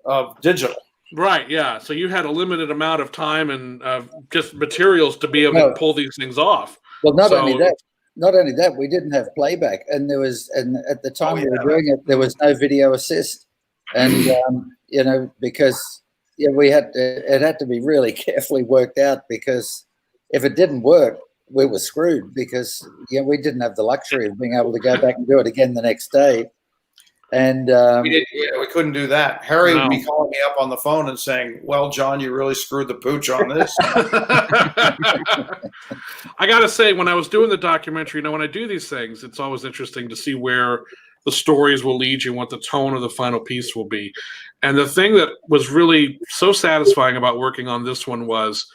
of digital. Right, yeah. So you had a limited amount of time and just materials to be able to pull these things off. Well, not only that, we didn't have playback, and at the time we were doing it, there was no video assist, and because it had to be really carefully worked out, because if it didn't work, we were screwed, because we didn't have the luxury of being able to go back and do it again the next day. And we couldn't do that. Harry would be calling me up on the phone and saying, "Well, John, you really screwed the pooch on this." I got to say, when I was doing the documentary, when I do these things, it's always interesting to see where the stories will lead you and what the tone of the final piece will be. And the thing that was really so satisfying about working on this one was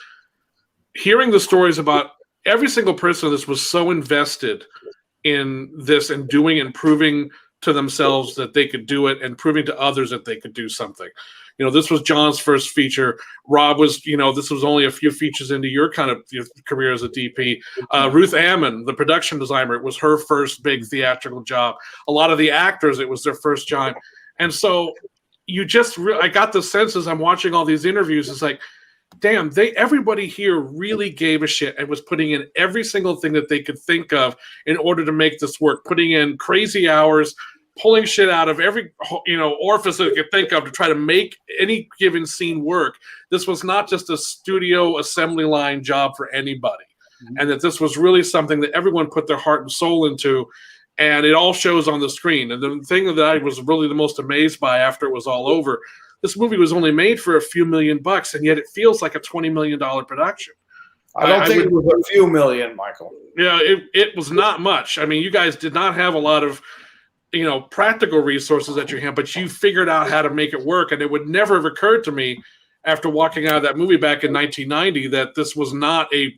hearing the stories about every single person. This was so invested in this and doing and proving to themselves that they could do it and proving to others that they could do something. This was John's first feature. Rob was, this was only a few features into your kind of career as a DP. Ruth Ammon, the production designer, it was her first big theatrical job. A lot of the actors, it was their first job. And so I got the sense as I'm watching all these interviews, it's like, damn, everybody here really gave a shit and was putting in every single thing that they could think of in order to make this work, putting in crazy hours, pulling shit out of every orifice that they could think of to try to make any given scene work. This was not just a studio assembly line job for anybody, and that this was really something that everyone put their heart and soul into, and it all shows on the screen. And the thing that I was really the most amazed by after it was all over, this movie was only made for a few $1 million, and yet it feels like a $20 million production. I don't think it was a few million, Michael. Yeah, it was not much. I mean, you guys did not have a lot of, practical resources at your hand, but you figured out how to make it work. And it would never have occurred to me after walking out of that movie back in 1990 that this was not a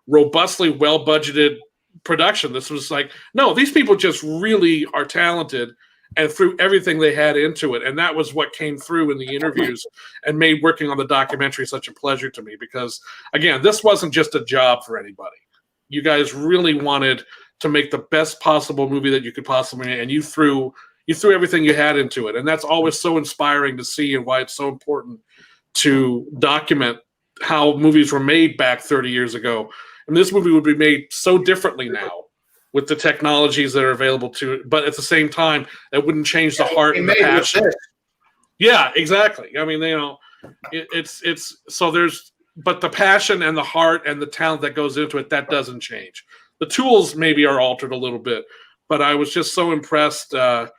robustly well-budgeted production. This was like, no, these people just really are talented and threw everything they had into it. And that was what came through in the interviews and made working on the documentary such a pleasure to me, because, again, this wasn't just a job for anybody. You guys really wanted to make the best possible movie that you could possibly make, and you threw everything you had into it. And that's always so inspiring to see, and why it's so important to document how movies were made back 30 years ago. And this movie would be made so differently now with the technologies that are available to it, but at the same time, that wouldn't change the heart and the passion. Yeah, exactly. I mean, but the passion and the heart and the talent that goes into it, that doesn't change. The tools maybe are altered a little bit, but I was just so impressed. And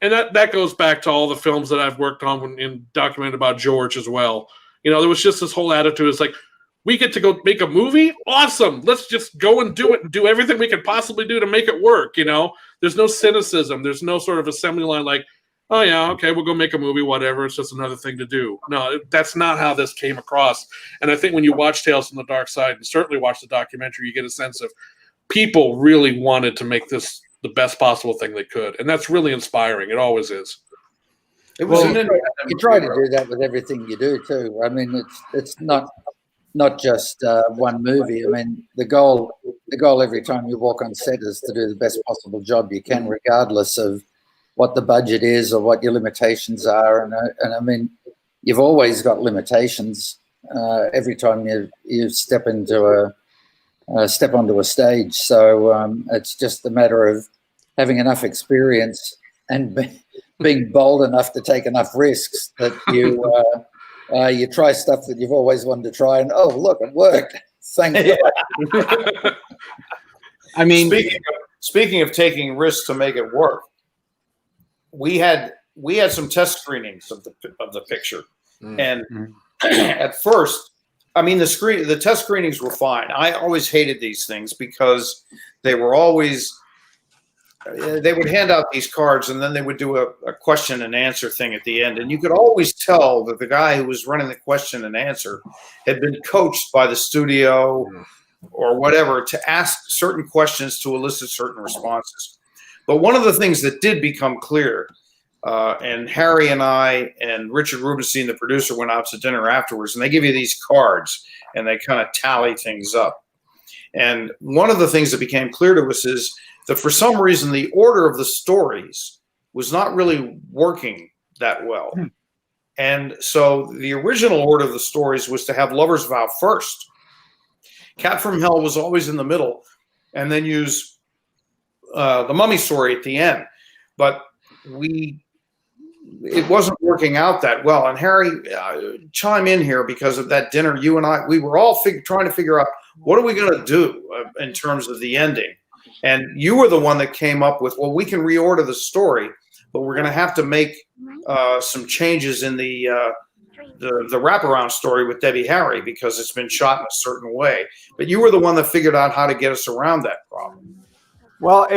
that goes back to all the films that I've worked on and documented about George as well. There was just this whole attitude. It's like, we get to go make a movie? Awesome. Let's just go and do it and do everything we can possibly do to make it work. There's no cynicism. There's no sort of assembly line like, oh yeah, okay, we'll go make a movie, whatever. It's just another thing to do. No, that's not how this came across. And I think when you watch Tales from the Dark Side, and certainly watch the documentary, you get a sense of people really wanted to make this the best possible thing they could. And that's really inspiring. It always is. You try to do that with everything you do too. I mean, it's not just one movie. I mean, the goal every time you walk on set is to do the best possible job you can, regardless of what the budget is or what your limitations are. And I mean, you've always got limitations every time you step onto a stage. So it's just a matter of having enough experience and being bold enough to take enough risks that you try stuff that you've always wanted to try, and oh look, it worked. Thank God. I mean, speaking of taking risks to make it work, we had some test screenings of the picture, and at first, I mean, the test screenings were fine. I always hated these things because they were always. They would hand out these cards, and then they would do a question and answer thing at the end. And you could always tell that the guy who was running the question and answer had been coached by the studio or whatever to ask certain questions to elicit certain responses. But one of the things that did become clear, and Harry and I and Richard Rubenstein, the producer, went out to dinner afterwards, and they give you these cards, and they kind of tally things up. And one of the things that became clear to us is that for some reason the order of the stories was not really working that well. And so the original order of the stories was to have Lover's Vow first. Cat from Hell was always in the middle, and then use the Mummy story at the end. But it wasn't working out that well. And Harry, chime in here, because of that dinner, you and I, we were all trying to figure out, what are we going to do in terms of the ending? And you were the one that came up with, well, we can reorder the story, but we're going to have to make some changes in the wraparound story with Debbie Harry, because it's been shot in a certain way. But you were the one that figured out how to get us around that problem. Well,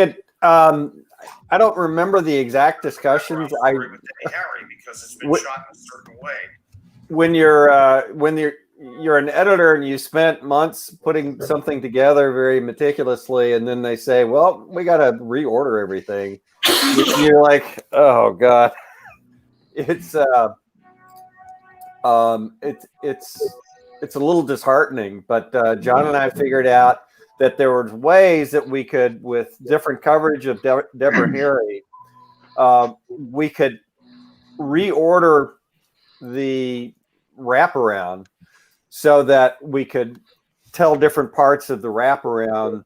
I don't remember the exact discussions. When you're an editor and you spent months putting something together very meticulously, and then they say, well, we got to reorder everything. You're like, oh God. It's a little disheartening, but John and I figured out that there were ways that we could, with different coverage of Deborah Harry, we could reorder the wraparound so that we could tell different parts of the wraparound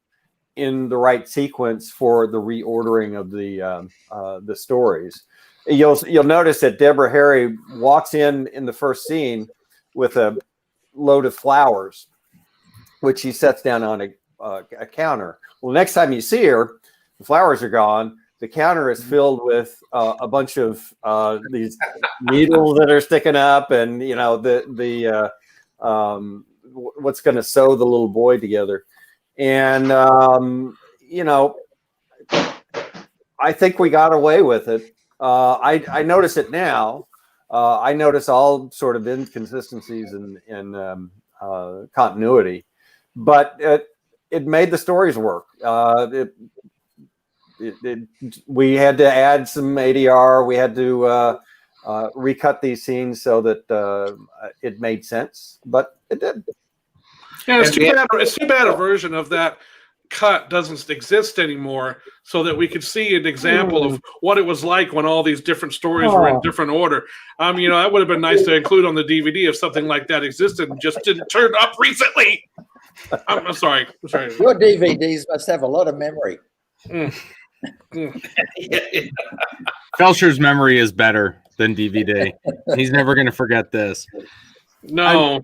in the right sequence for the reordering of the stories. You'll notice that Deborah Harry walks in the first scene with a load of flowers, which she sets down on a counter. Well, next time you see her, the flowers are gone. The counter is filled with a bunch of these needles that are sticking up, and the what's going to sew the little boy together. And I think we got away with it. I notice it now. I notice all sort of inconsistencies in continuity, but it made the stories work. We had to add some ADR. We had to recut these scenes so that it made sense, but it did. Yeah, it's too bad a version of that cut doesn't exist anymore, so that we could see an example of what it was like when all these different stories were in different order. That would have been nice to include on the DVD if something like that existed and just didn't turn up recently. I'm sorry. Your DVDs must have a lot of memory. Felsher's memory is better than DVD. He's never going to forget this. No.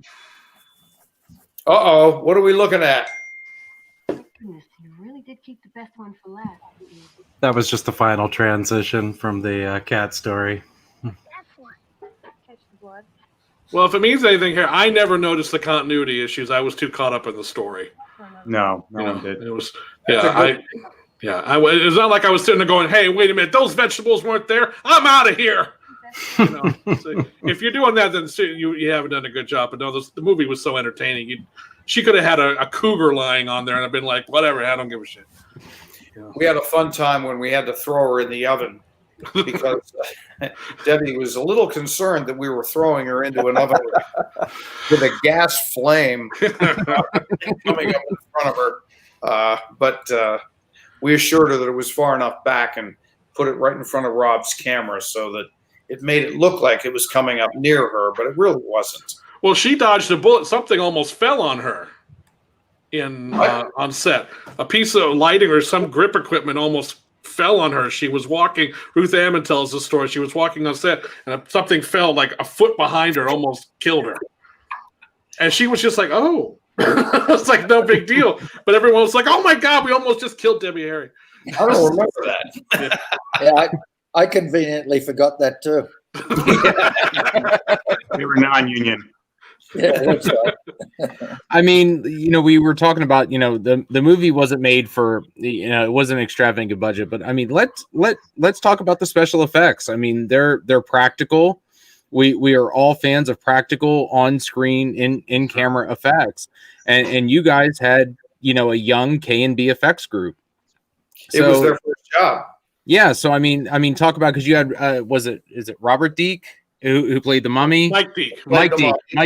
Uh-oh, what are we looking at? Goodness, you really did keep the best one for last. That was just the final transition from the cat story. Well, if it means anything here, I never noticed the continuity issues. I was too caught up in the story. No one did. It was, it's not like I was sitting there going, "Hey, wait a minute, those vegetables weren't there. I'm out of here." So if you're doing that, then you haven't done a good job. But no, the movie was so entertaining. She could have had a cougar lying on there, and I've been like, whatever, I don't give a shit. We had a fun time when we had to throw her in the oven, because Debbie was a little concerned that we were throwing her into an oven with a gas flame coming up in front of her. But we assured her that it was far enough back and put it right in front of Rob's camera so that it made it look like it was coming up near her, but it really wasn't. Well, she dodged a bullet. Something almost fell on her on set. A piece of lighting or some grip equipment almost fell on her. She was walking. Ruth Ammon tells the story. She was walking on set, and something fell like a foot behind her, almost killed her. And she was just like, "Oh." It's like no big deal. But everyone was like, "Oh my God, we almost just killed Debbie Harry." I don't remember that. Yeah, I conveniently forgot that too. We were non-union. Yeah, that's right. I mean, we were talking about, the movie wasn't made for, it wasn't an extravagant budget, but I mean, let's talk about the special effects. I mean, they're practical. We are all fans of practical on-screen in camera effects, and you guys had a young K&B effects group. It was their first job. Yeah, so I mean, talk about, because you had is it Robert Deek who played the Mummy? Mike Deek. Mike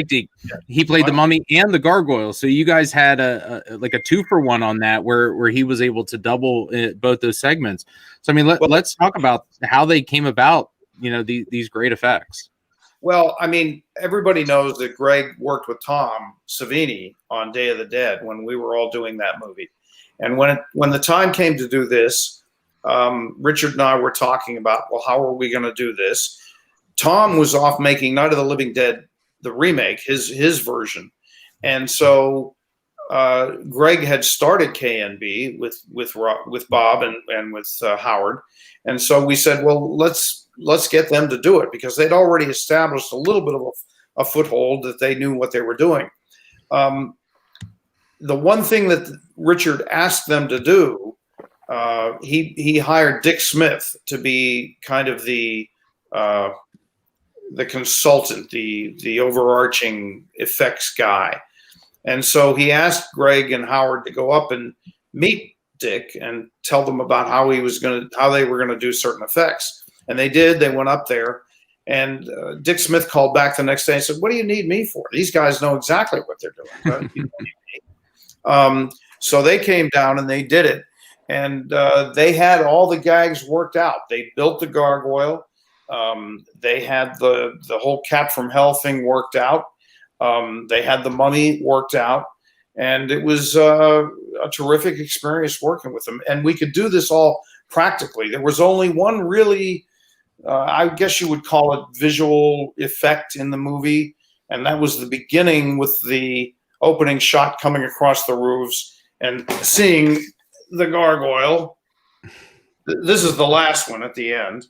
Deek. He played the Mummy and the Gargoyle. So you guys had a 2-for-1 on that, where he was able to double both those segments. So I mean, let's talk about how they came about. These great effects. Well, I mean, everybody knows that Greg worked with Tom Savini on Day of the Dead when we were all doing that movie. And when the time came to do this, Richard and I were talking about, well, how are we going to do this? Tom was off making Night of the Living Dead, the remake, his version. And so Greg had started KNB with Bob and with Howard. And so we said, well, let's get them to do it, because they'd already established a little bit of a foothold that they knew what they were doing. The one thing that Richard asked them to do, he hired Dick Smith to be kind of the consultant, the overarching effects guy. And so he asked Greg and Howard to go up and meet Dick and tell them about how they were going to do certain effects. And they did. They went up there, and Dick Smith called back the next day and said, "What do you need me for? These guys know exactly what they're doing." You don't need me. So they came down and they did it, and they had all the gags worked out. They built the gargoyle. They had the whole Cat from Hell thing worked out. They had the mummy worked out, and it was a terrific experience working with them. And we could do this all practically. There was only one really, I guess you would call it, visual effect in the movie, and that was the beginning with the opening shot coming across the roofs and seeing the gargoyle. This is the last one at the end,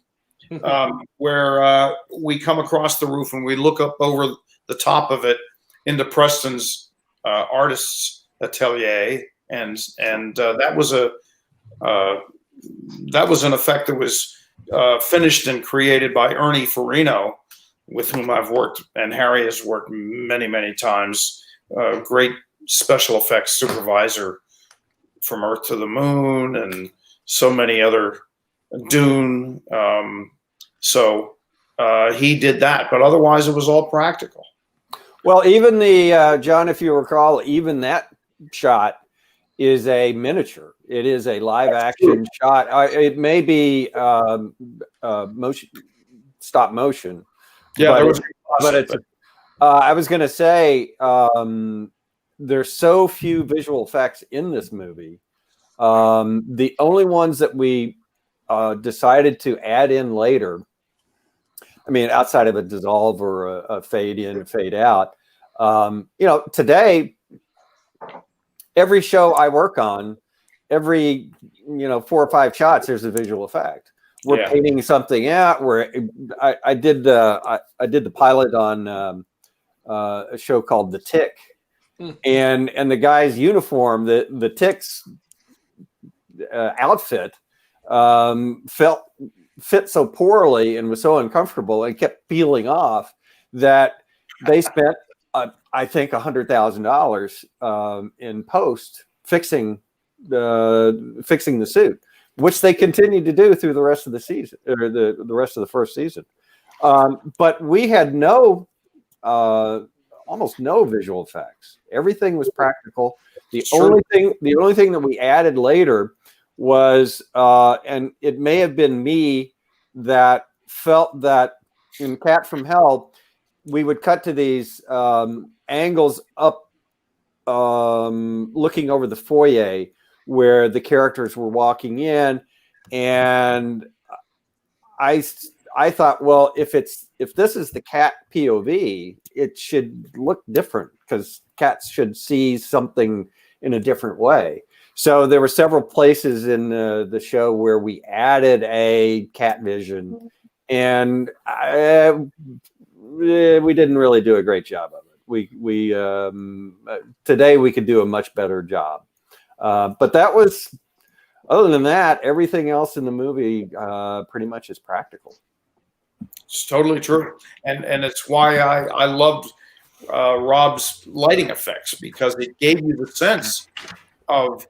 where we come across the roof and we look up over the top of it into Preston's artist's atelier, and that was an effect that was finished and created by Ernie Farino, with whom I've worked, and Harry has worked many, many times. Great special effects supervisor from Earth to the Moon and so many other, Dune. So he did that, but otherwise it was all practical. Well, even the, John, if you recall, even that shot is a miniature. It is a live action shot. It may be motion, stop motion. Yeah, but it's. I was going to say there's so few visual effects in this movie. The only ones that we decided to add in later, I mean, outside of a dissolve or a fade in, fade out, today, every show I work on, every 4 or 5 shots, there's a visual effect. We're painting something out. Where I did the pilot on a show called The Tick, and the guy's uniform, the Tick's outfit fit so poorly and was so uncomfortable and kept peeling off that they spent I think $100,000 in post fixing the suit, which they continued to do through the rest of the season, or the rest of the first season. But we had almost no visual effects. Everything was practical. The only thing that we added later was, and it may have been me that felt that in Cat from Hell, we would cut to these angles up, looking over the foyer where the characters were walking in, and I thought, well, if this is the cat POV, it should look different, because cats should see something in a different way. So there were several places in the show where we added a cat vision, and we didn't really do a great job of it. We today we could do a much better job. But that was, other than that, everything else in the movie pretty much is practical. It's totally true. And it's why I loved Rob's lighting effects, because it gave you the sense of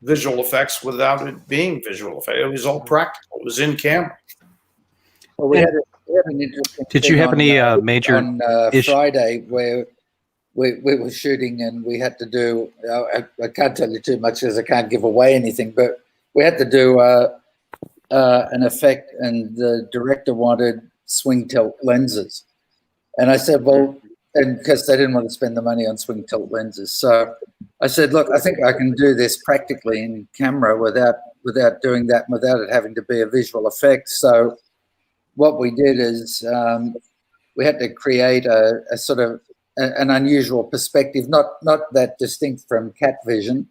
visual effects without it being visual effects. It was all practical. It was in camera. Well, we had an interesting. Did you have any major on Friday where we were shooting and we had to do? I can't tell you too much because I can't give away anything. But we had to do an effect, and the director wanted swing tilt lenses, And I said, well, and because they didn't want to spend the money on swing tilt lenses. So I said, look, I think I can do this practically in camera without doing that, without it having to be a visual effect. So what we did is we had to create a sort of an unusual perspective, not that distinct from cat vision.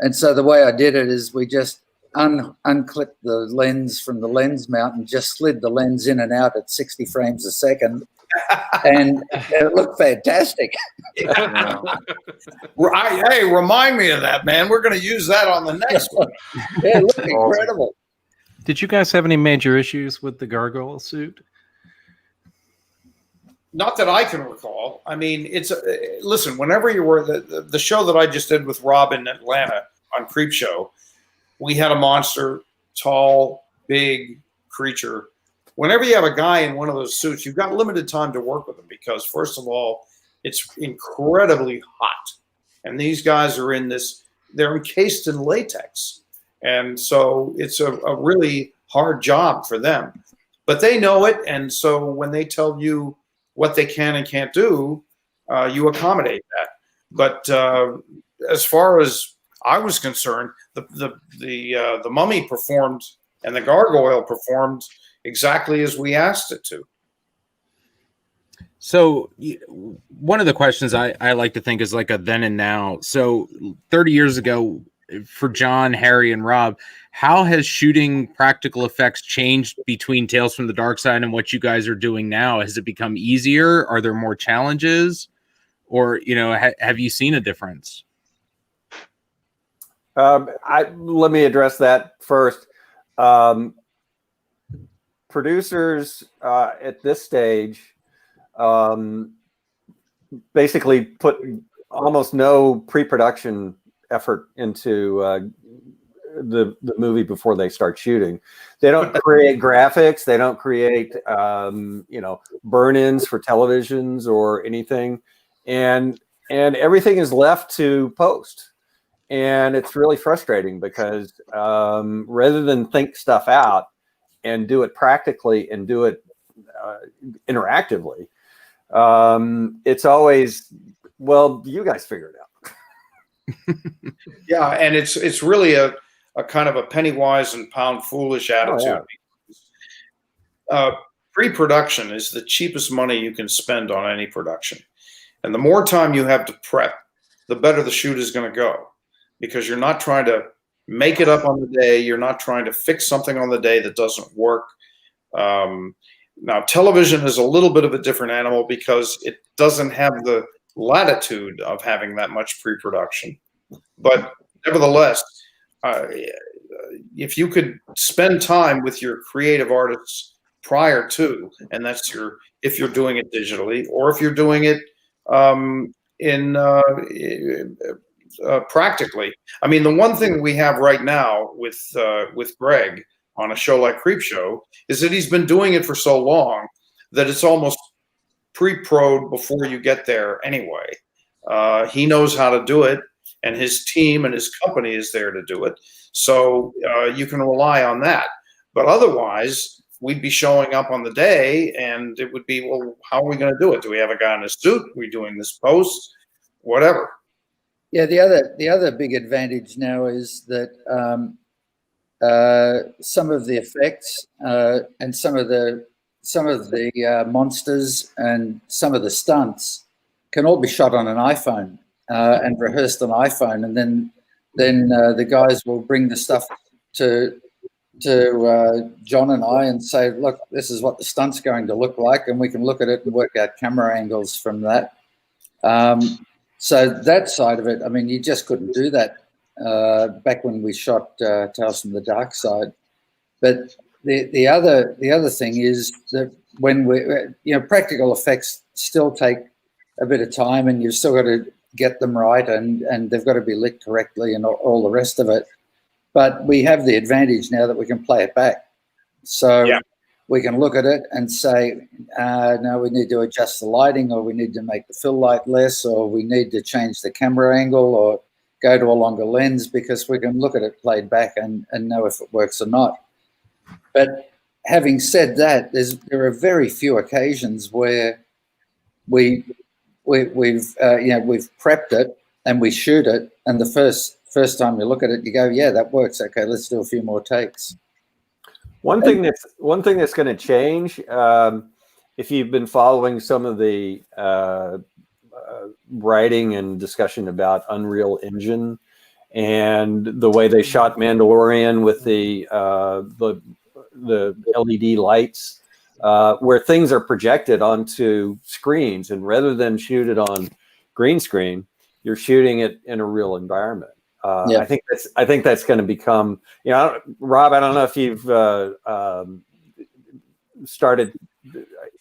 And so the way I did it is we just unclipped the lens from the lens mount and just slid the lens in and out at 60 frames a second. And it looked fantastic. Yeah. Hey, remind me of that, man. We're going to use that on the next one. Yeah, it looked incredible. Did you guys have any major issues with the Gargoyle Suit? Not that I can recall. I mean, listen, whenever you were the show that I just did with Rob in Atlanta on Creepshow, we had a monster, tall, big creature. Whenever you have a guy in one of those suits, you've got limited time to work with him because, first of all, it's incredibly hot. And these guys are they're encased in latex. And so it's a really hard job for them. But they know it. And so when they tell you what they can and can't do, you accommodate that. But as far as I was concerned, the mummy performed and the gargoyle performed exactly as we asked it to. So one of the questions I like to think is like a then and now. So 30 years ago, for John, Harry, and Rob, how has shooting practical effects changed between Tales from the Darkside and what you guys are doing now? Has it become easier? Are there more challenges? Or, have you seen a difference? Let me address that first. Producers at this stage basically put almost no pre-production effort into the movie before they start shooting. They don't create graphics. They don't create burn-ins for televisions or anything, and everything is left to post. And it's really frustrating because rather than think stuff out and do it practically and do it interactively, it's always, well, you guys figure it out. Yeah, and it's really a kind of a penny wise and pound foolish attitude. Oh, yeah. Pre-production is the cheapest money you can spend on any production. And the more time you have to prep, the better the shoot is going to go. Because you're not trying to make it up on the day. You're not trying to fix something on the day that doesn't work. Now, television is a little bit of a different animal because it doesn't have the latitude of having that much pre-production. But nevertheless, if you could spend time with your creative artists prior to, and that's if you're doing it digitally or if you're doing it practically. I mean, the one thing we have right now with Greg on a show like Creepshow is that he's been doing it for so long that it's almost pre-pro'd before you get there anyway. He knows how to do it, and his team and his company is there to do it. So you can rely on that. But otherwise, we'd be showing up on the day, and it would be, well, how are we going to do it? Do we have a guy in a suit? Are we doing this post? Whatever. Yeah, the other big advantage now is that some of the effects and some of the monsters and some of the stunts can all be shot on an iPhone and rehearsed on iPhone, and then the guys will bring the stuff to John and I and say, look, this is what the stunt's going to look like, and we can look at it and work out camera angles from that. So that side of it, I mean, you just couldn't do that back when we shot Tales from the Darkside. But the other thing is that when practical effects still take a bit of time, and you've still got to get them right, and they've got to be lit correctly and all the rest of it. But we have the advantage now that we can play it back. So we can look at it and say, no, we need to adjust the lighting, or we need to make the fill light less, or we need to change the camera angle or go to a longer lens, because we can look at it played back and know if it works or not. But having said that, there are very few occasions where we've prepped it and we shoot it, and the first time you look at it, you go, yeah, that works. Okay, let's do a few more takes. One thing that's going to change, if you've been following some of the writing and discussion about Unreal Engine and the way they shot Mandalorian with the LED lights, where things are projected onto screens, and rather than shoot it on green screen, you're shooting it in a real environment. I think that's going to become, Rob, I don't know if you've started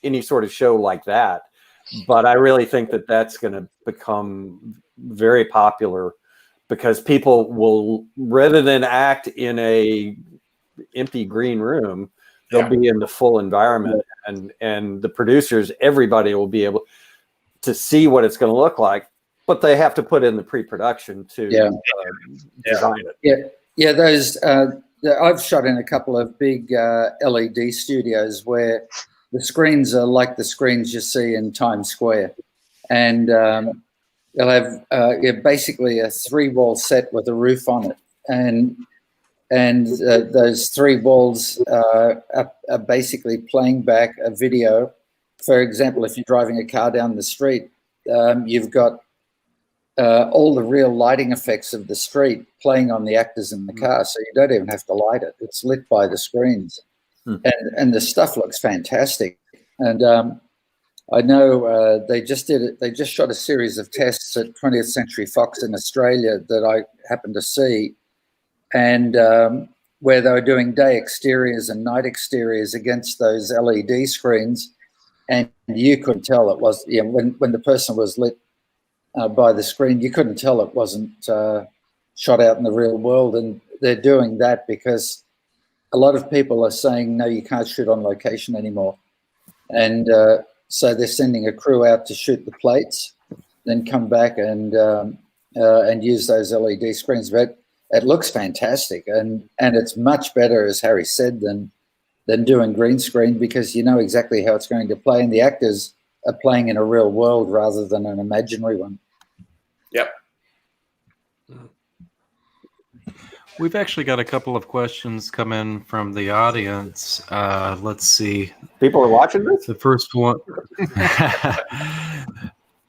any sort of show like that, but I really think that that's going to become very popular, because people will, rather than act in a empty green room, they'll be in the full environment, and the producers, everybody will be able to see what it's going to look like, but they have to put in the pre-production to design it. Those I've shot in a couple of big LED studios where the screens are like the screens you see in Times Square, and they'll have basically a 3-wall set with a roof on it, and those 3 walls are basically playing back a video. For example, if you're driving a car down the street, you've got all the real lighting effects of the street playing on the actors in the car, so you don't even have to light it. It's lit by the screens. And the stuff looks fantastic. And I know they just did it. They just shot a series of tests at 20th Century Fox in Australia that I happened to see, and where they were doing day exteriors and night exteriors against those LED screens, and you could tell it was, when the person was lit by the screen, you couldn't tell it wasn't shot out in the real world. And they're doing that because a lot of people are saying, no, you can't shoot on location anymore. And so they're sending a crew out to shoot the plates, then come back and use those LED screens. But it looks fantastic, and it's much better, as Harry said, than doing green screen, because you know exactly how it's going to play, and the actors are playing in a real world rather than an imaginary one. Yep. We've actually got a couple of questions come in from the audience. Let's see. People are watching this? The first one. Let's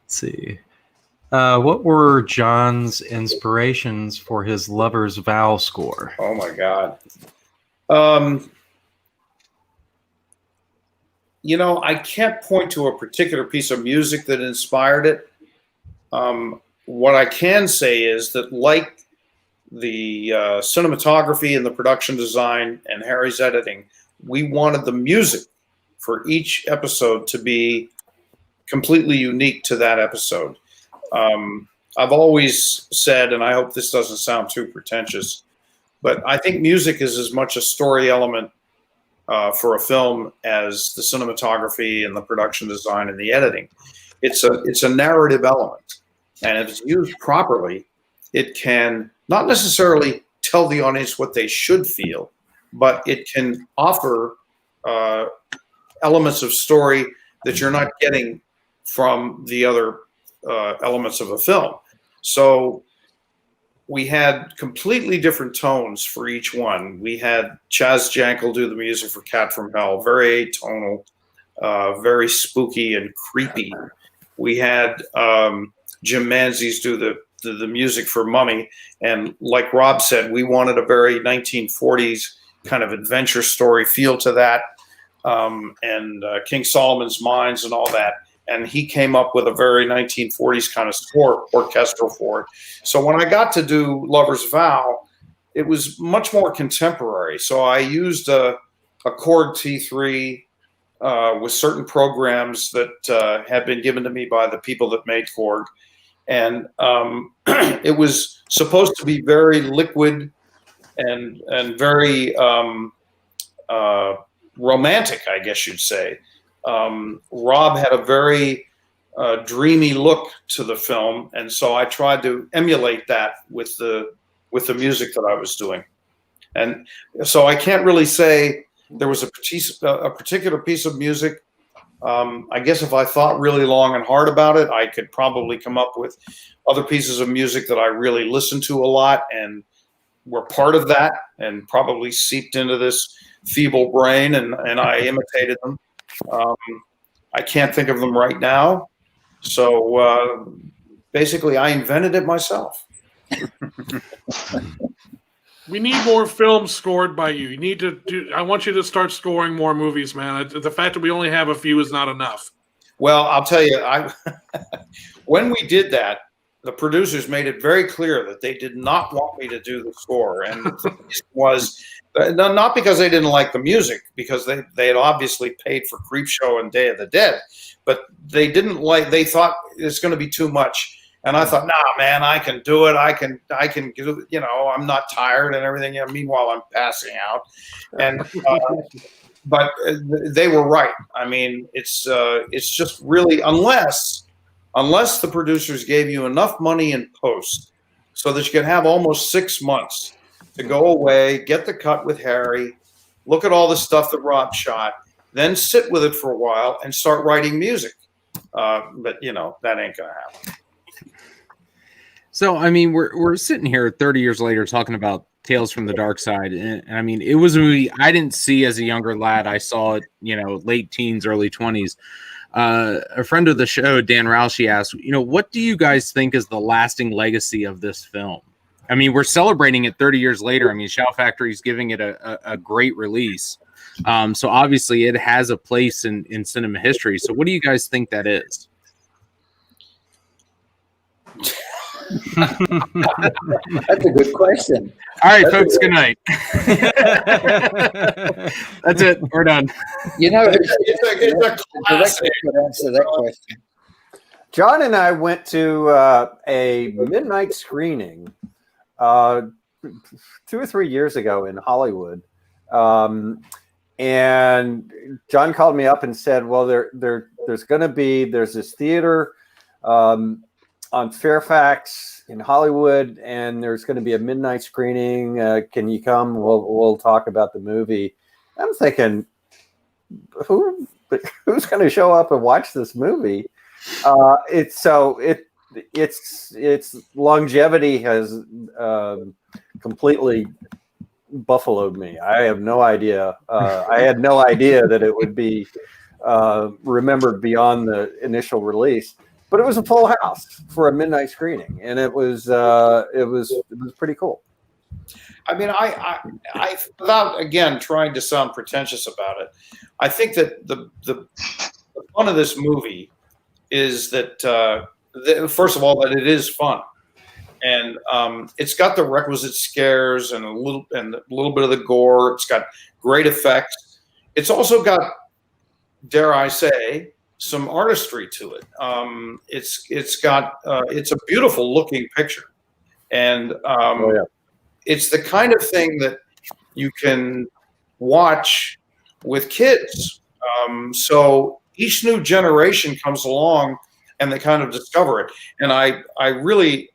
see. What were John's inspirations for his Lover's Vow score? Oh, my God. I can't point to a particular piece of music that inspired it. What I can say is that, like the cinematography and the production design and Harry's editing, we wanted the music for each episode to be completely unique to that episode. I've always said, and I hope this doesn't sound too pretentious, but I think music is as much a story element for a film as the cinematography and the production design and the editing. It's a narrative element, and if it's used properly, it can not necessarily tell the audience what they should feel, but it can offer elements of story that you're not getting from the other elements of a film. So we had completely different tones for each one. We had Chaz Jankel do the music for Cat from Hell, very atonal, very spooky and creepy. We had Jim Manzies do the music for Mummy, and like Rob said, we wanted a very 1940s kind of adventure story feel to that, and King Solomon's Mines and all that. And he came up with a very 1940s kind of score, orchestral for it. So when I got to do Lover's Vow, it was much more contemporary. So I used a Korg T3 with certain programs that had been given to me by the people that made Korg. And it was supposed to be very liquid and very romantic, I guess you'd say. Rob had a very dreamy look to the film, and so I tried to emulate that with the music that I was doing. And so I can't really say there was a particular piece of music I guess if I thought really long and hard about it, I could probably come up with other pieces of music that I really listened to a lot and were part of that and probably seeped into this feeble brain, and I imitated them. I can't think of them right now. So basically, I invented it myself. We need more films scored by you. You need to do. I want you to start scoring more movies, man. The fact that we only have a few is not enough. Well, I'll tell you, when we did that, the producers made it very clear that they did not want me to do the score, and the reason was not because they didn't like the music, because they had obviously paid for Creepshow and Day of the Dead, but they didn't like. They thought it's going to be too much. And I thought, nah, man, I can do it. I can do, I'm not tired and everything. Meanwhile, I'm passing out. And, but they were right. I mean, it's just really, unless the producers gave you enough money in post so that you could have almost 6 months to go away, get the cut with Harry, look at all the stuff that Rob shot, then sit with it for a while and start writing music. But that ain't going to happen. So, I mean, we're sitting here 30 years later talking about Tales from the Darkside. And I mean, it was a movie I didn't see as a younger lad. I saw it, late teens, early 20s. A friend of the show, Dan Roushey, asked, what do you guys think is the lasting legacy of this film? I mean, we're celebrating it 30 years later. I mean, Shout Factory's giving it a great release. So obviously it has a place in cinema history. So what do you guys think that is? That's a good question. All right, folks, good night. That's it. We're done. It's a classic. Could answer that question. John and I went to a midnight screening 2 or 3 years ago in Hollywood. And John called me up and said, well, there's this theater on Fairfax in Hollywood, and there's going to be a midnight screening. Can you come? We'll talk about the movie. I'm thinking, who's going to show up and watch this movie? Its longevity has completely buffaloed me. I have no idea. I had no idea that it would be remembered beyond the initial release. But it was a full house for a midnight screening, and it was pretty cool. I mean, I without again trying to sound pretentious about it, I think that the fun of this movie is that first of all that it is fun, and it's got the requisite scares and a little bit of the gore. It's got great effects. It's also got, dare I say, some artistry to it. It's a beautiful looking picture, and it's the kind of thing that you can watch with kids. So each new generation comes along and they kind of discover it. And I really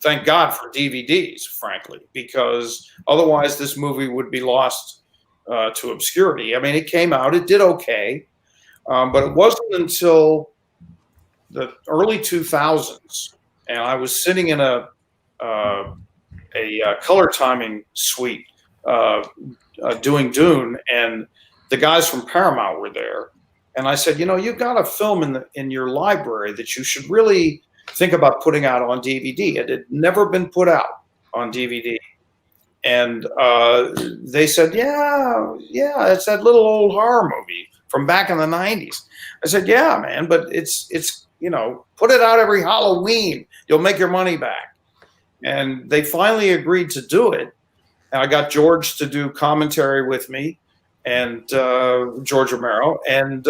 thank God for DVDs, frankly, because otherwise this movie would be lost to obscurity. I mean, it came out, it did okay. But it wasn't until the early 2000s, and I was sitting in a color timing suite doing Dune, and the guys from Paramount were there, and I said, you've got a film in your library that you should really think about putting out on DVD. It had never been put out on DVD, and they said, yeah, it's that little old horror movie from back in the 90s. I said, yeah, man, but it's put it out every Halloween. You'll make your money back. And they finally agreed to do it. And I got George to do commentary with me, and George Romero. And,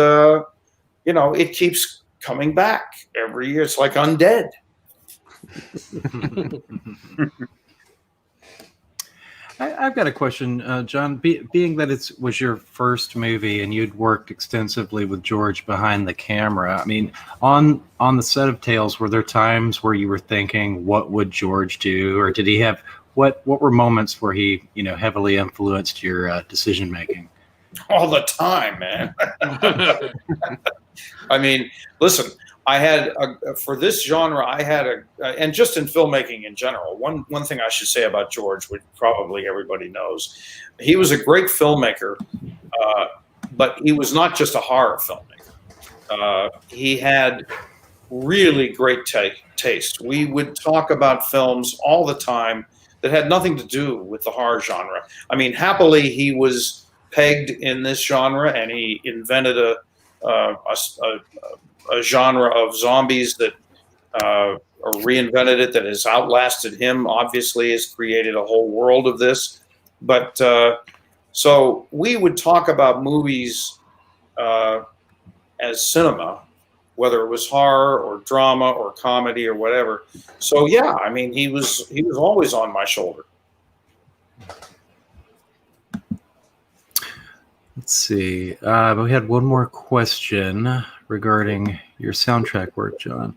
it keeps coming back every year. It's like Undead. I've got a question, John. Being that it was your first movie and you'd worked extensively with George behind the camera, I mean, on the set of Tales, were there times where you were thinking, what would George do? Or did he have, what were moments where he, heavily influenced your decision making? All the time, man. I mean, listen, I had for this genre, I had and just in filmmaking in general, one thing I should say about George, which probably everybody knows, he was a great filmmaker, but he was not just a horror filmmaker. He had really great taste. We would talk about films all the time that had nothing to do with the horror genre. I mean, happily, he was pegged in this genre, and he invented a genre of zombies that or reinvented it that has outlasted him. Obviously, has created a whole world of this. But so we would talk about movies as cinema, whether it was horror or drama or comedy or whatever. So yeah, I mean, he was always on my shoulder. Let's see. We had one more question regarding your soundtrack work, John.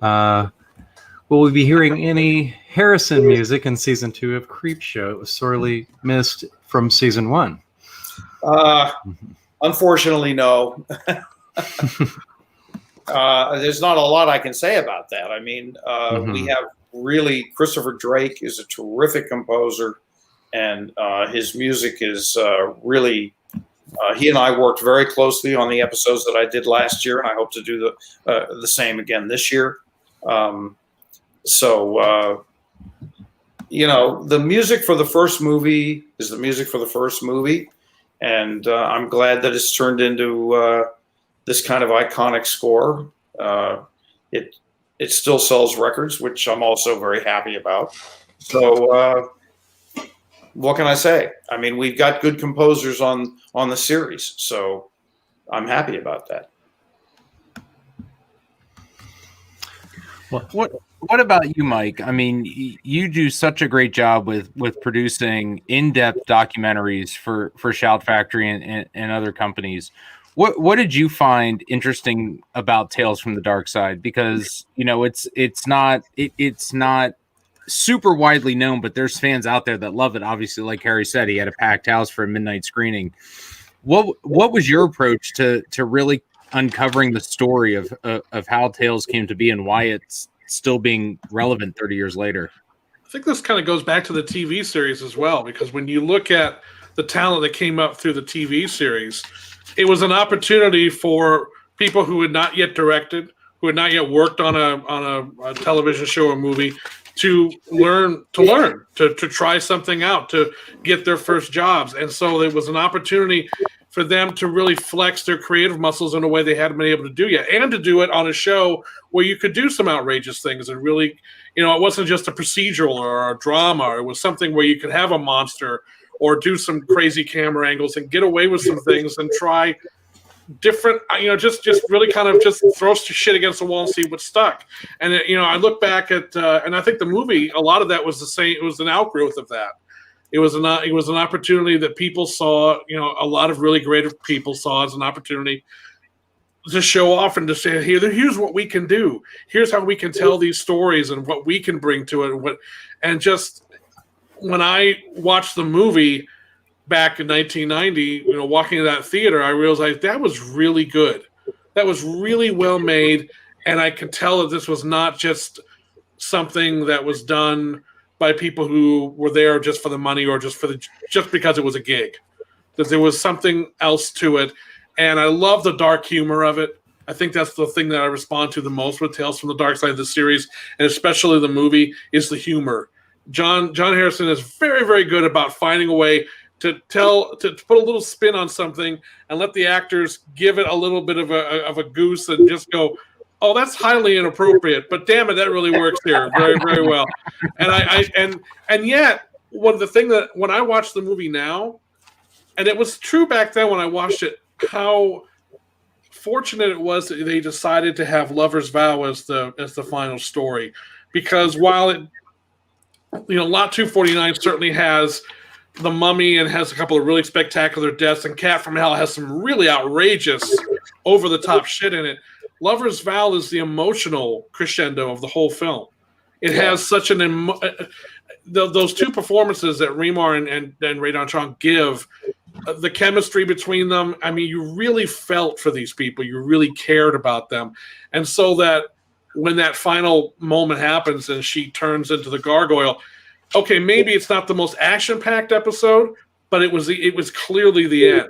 Will we be hearing any Harrison music in season 2 of Creepshow? It was sorely missed from season 1. Unfortunately, no. There's not a lot I can say about that. I mean, we have really, Christopher Drake is a terrific composer, and his music is really, he and I worked very closely on the episodes that I did last year, and I hope to do the same again this year. You know, the music for the first movie is the music for the first movie, and I'm glad that it's turned into this kind of iconic score. It still sells records, which I'm also very happy about. So what can I say? I mean, we've got good composers on the series, so I'm happy about that. What about you, Mike? I mean, you do such a great job with producing in-depth documentaries for Shout Factory and other companies. What did you find interesting about Tales from the Darkside? Because, you know, it's not super widely known, but there's fans out there that love it. Obviously, like Harry said, he had a packed house for a midnight screening. What was your approach to really uncovering the story of how Tales came to be and why it's still being relevant 30 years later? I think this kind of goes back to the TV series as well, because when you look at the talent that came up through the TV series, it was an opportunity for people who had not yet directed, who had not yet worked on a television show or movie, to learn, to try something out, to get their first jobs. And so it was an opportunity for them to really flex their creative muscles in a way they hadn't been able to do yet, and to do it on a show where you could do some outrageous things and really, you know, it wasn't just a procedural or a drama. It was something where you could have a monster or do some crazy camera angles and get away with some things and try different, you know, just really kind of just throw shit against the wall and see what stuck. And, you know, I look back at, and I think the movie, a lot of that was the same. It was an outgrowth of that. It was an opportunity that people saw, you know, a lot of really creative people saw as an opportunity to show off and to say, here's what we can do. Here's how we can tell these stories and what we can bring to it. And just when I watched the movie back in 1990, you know, walking into that theater, I realized that was really good. That was really well made. And I could tell that this was not just something that was done by people who were there just for the money or just because it was a gig. That there was something else to it. And I love the dark humor of it. I think that's the thing that I respond to the most with Tales from the Dark Side of the series, and especially the movie, is the humor. John Harrison is very, very good about finding a way to put a little spin on something and let the actors give it a little bit of a goose and just go, oh, that's highly inappropriate, but damn it, that really works here very, very well. And yet, one of the thing that when I watch the movie now, and it was true back then when I watched it, how fortunate it was that they decided to have Lover's Vow as the final story, because while it, you know, Lot 249 certainly has the Mummy and has a couple of really spectacular deaths, and Cat from Hell has some really outrageous, over the top shit in it. Lover's Vow is the emotional crescendo of the whole film. It has such an those two performances that Remar and Ray Don Chong give the chemistry between them. I mean, you really felt for these people. You really cared about them. And so that when that final moment happens and she turns into the gargoyle, okay, maybe it's not the most action-packed episode, but it was clearly the end.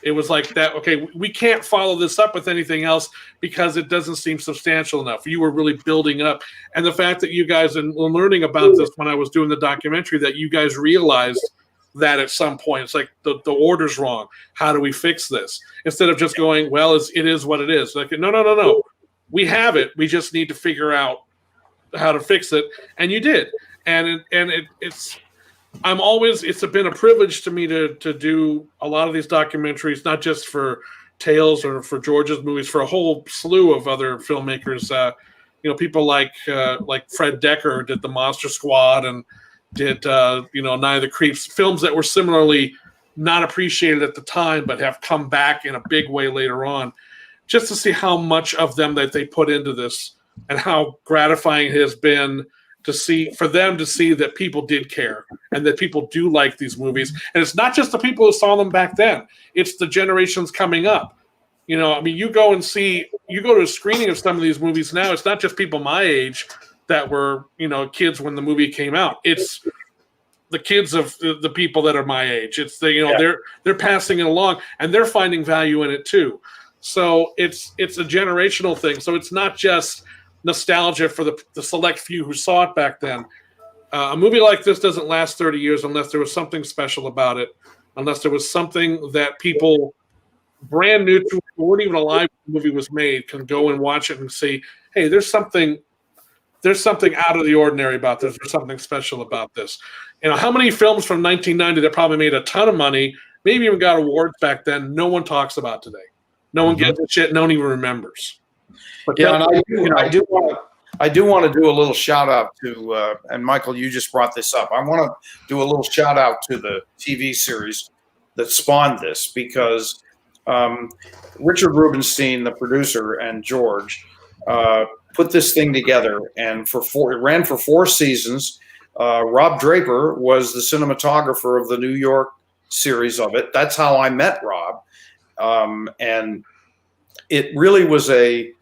It was like that, okay, we can't follow this up with anything else because it doesn't seem substantial enough. You were really building up. And the fact that you guys, and learning about this when I was doing the documentary, that you guys realized that at some point, it's like the order's wrong. How do we fix this? Instead of just going, well, it is what it is. Like, no. We have it. We just need to figure out how to fix it. And you did. And it's been a privilege to me to do a lot of these documentaries, not just for Tales or for George's movies, for a whole slew of other filmmakers. People like Fred Decker did the Monster Squad and did Night of the Creeps, films that were similarly not appreciated at the time, but have come back in a big way later on. Just to see how much of them that they put into this, and how gratifying it has been for them to see that people did care and that people do like these movies. And it's not just the people who saw them back then; it's the generations coming up. You go to a screening of some of these movies now. It's not just people my age that were kids when the movie came out. It's the kids of the people that are my age. It's they're passing it along and they're finding value in it too. So it's a generational thing. So it's not just nostalgia for the select few who saw it back then. A movie like this doesn't last 30 years unless there was something special about it, unless there was something that people brand new to who weren't even alive when the movie was made can go and watch it and say, hey, there's something out of the ordinary about this. There's something special about this. How many films from 1990 that probably made a ton of money, maybe even got awards back then, no one talks about today. No one gets the shit. No one even remembers. But and I do want to do a little shout out to, and Michael, you just brought this up. I want to do a little shout out to the TV series that spawned this, because Richard Rubenstein, the producer, and George put this thing together, and it ran for 4 seasons. Rob Draper was the cinematographer of the New York series of it. That's how I met Rob. And it really was it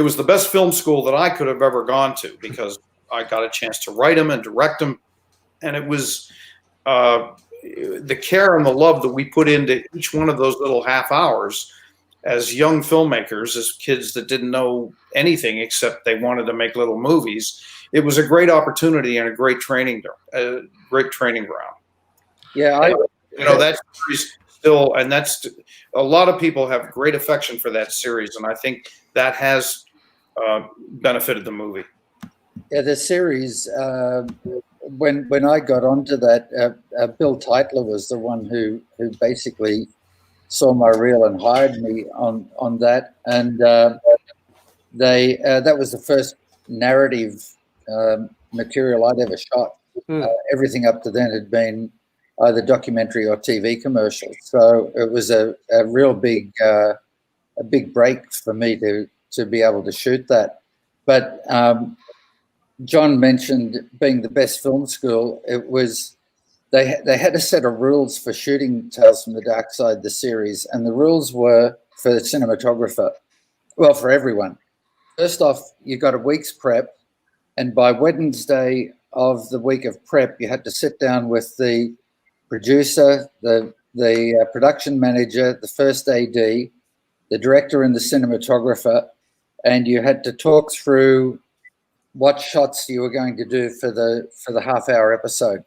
was the best film school that I could have ever gone to, because I got a chance to write them and direct them. And it was the care and the love that we put into each one of those little half hours as young filmmakers, as kids that didn't know anything except they wanted to make little movies. It was a great opportunity and a great training ground. Yeah, that series still, and that's a lot of people have great affection for that series, and I think that has benefited the movie. Yeah, the series. When I got onto that, Bill Teitler was the one who basically saw my reel and hired me on that, and that was the first narrative material I'd ever shot. Everything up to then had been either documentary or TV commercials. So it was a real big break for me to be able to shoot that. But John mentioned being the best film school. It was they had a set of rules for shooting Tales from the Darkside, the series, and the rules were for the cinematographer, well, for everyone. First off, you got a week's prep, and by Wednesday of the week of prep, you had to sit down with the producer, the production manager, the first AD, the director, and the cinematographer, and you had to talk through what shots you were going to do for the half-hour episode.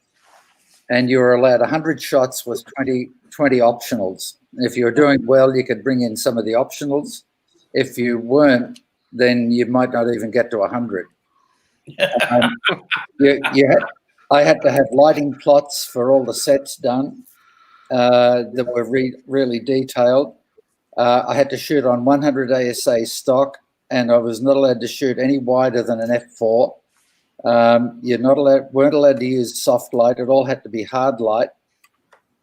And you were allowed 100 shots with 20 optionals. If you were doing well, you could bring in some of the optionals. If you weren't, then you might not even get to 100. I had to have lighting plots for all the sets done that were really detailed. I had to shoot on 100 ASA stock, and I was not allowed to shoot any wider than an f4. Weren't allowed to use soft light. It all had to be hard light,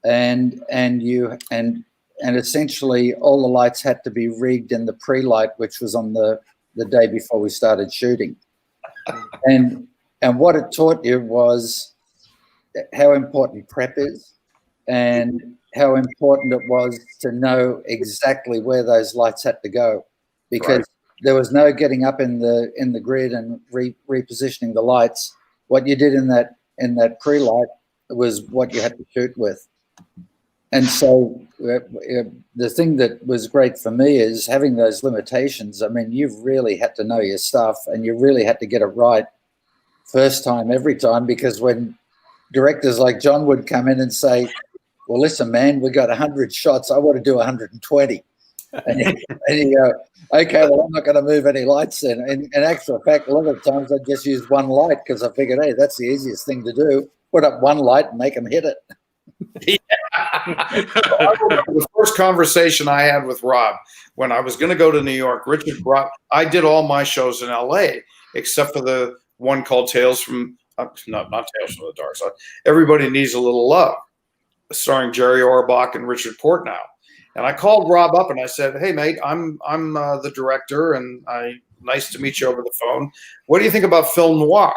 and essentially all the lights had to be rigged in the pre-light, which was on the day before we started shooting. And what it taught you was how important prep is, and how important it was to know exactly where those lights had to go, because there was no getting up in the grid and repositioning the lights. What you did in that pre-light was what you had to shoot with. And so the thing that was great for me is having those limitations. I mean, you've really had to know your stuff, and you really had to get it right first time, every time, because when directors like John would come in and say, well, listen, man, we got 100 shots. I want to do 120. And you go, okay, well, I'm not going to move any lights then. And in actual fact, a lot of times I just use one light because I figured, hey, that's the easiest thing to do. Put up one light and make them hit it. I remember the first conversation I had with Rob when I was going to go to New York. Richard brought, I did all my shows in LA except for the one called Tales from, not Tales from the Dark Side. Everybody Needs a Little Love, starring Jerry Orbach and Richard Portnow. And I called Rob up and I said, hey, mate, I'm the director, and nice to meet you over the phone. What do you think about film noir?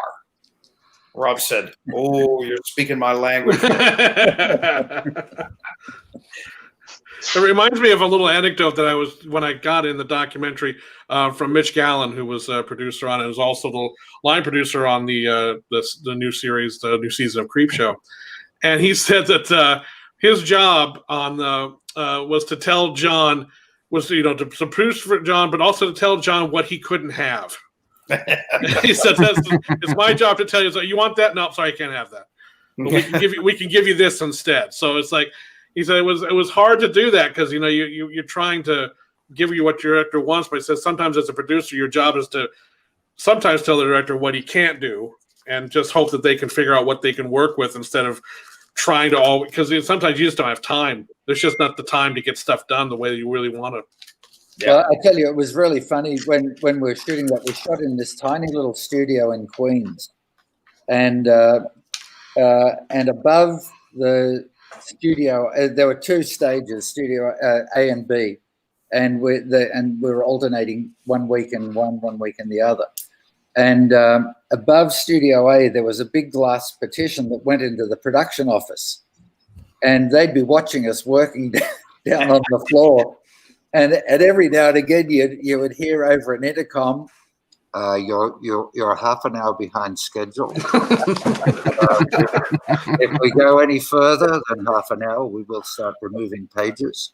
Rob said, oh, you're speaking my language. It reminds me of a little anecdote that when I got in the documentary from Mitch Gallen, who was a producer on it, was also the line producer on the new series, the new season of Creepshow. And he said that his job on was to tell John, to produce for John, but also to tell John what he couldn't have. He said, it's my job to tell you, so you want that? No, sorry, I can't have that. But we can give you this instead. So it's like, he said it was hard to do that because you're trying to give you what your director wants, but he says sometimes as a producer your job is to sometimes tell the director what he can't do and just hope that they can figure out what they can work with instead of trying to all, because sometimes you just don't have time. There's just not the time to get stuff done the way you really want to. Yeah. Well, I tell you, it was really funny when we were shooting that. We shot in this tiny little studio in Queens, and above the studio, there were two stages, studio A and B, and we were alternating 1 week in one week in the other. And above Studio A, there was a big glass partition that went into the production office, and they'd be watching us working down on the floor. And every now and again, you would hear over an intercom, "You're half an hour behind schedule. If we go any further than half an hour, we will start removing pages."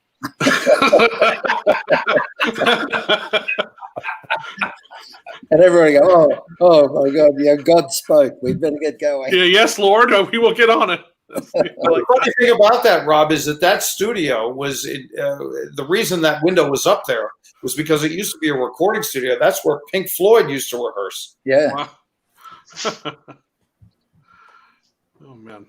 And everybody go, "Oh my God! Yeah, God spoke. We better get going." Yeah, yes, Lord, we will get on it. The funny thing about that, Rob, is that studio was the reason that window was up there was because it used to be a recording studio. That's where Pink Floyd used to rehearse. Yeah. Wow. Oh man.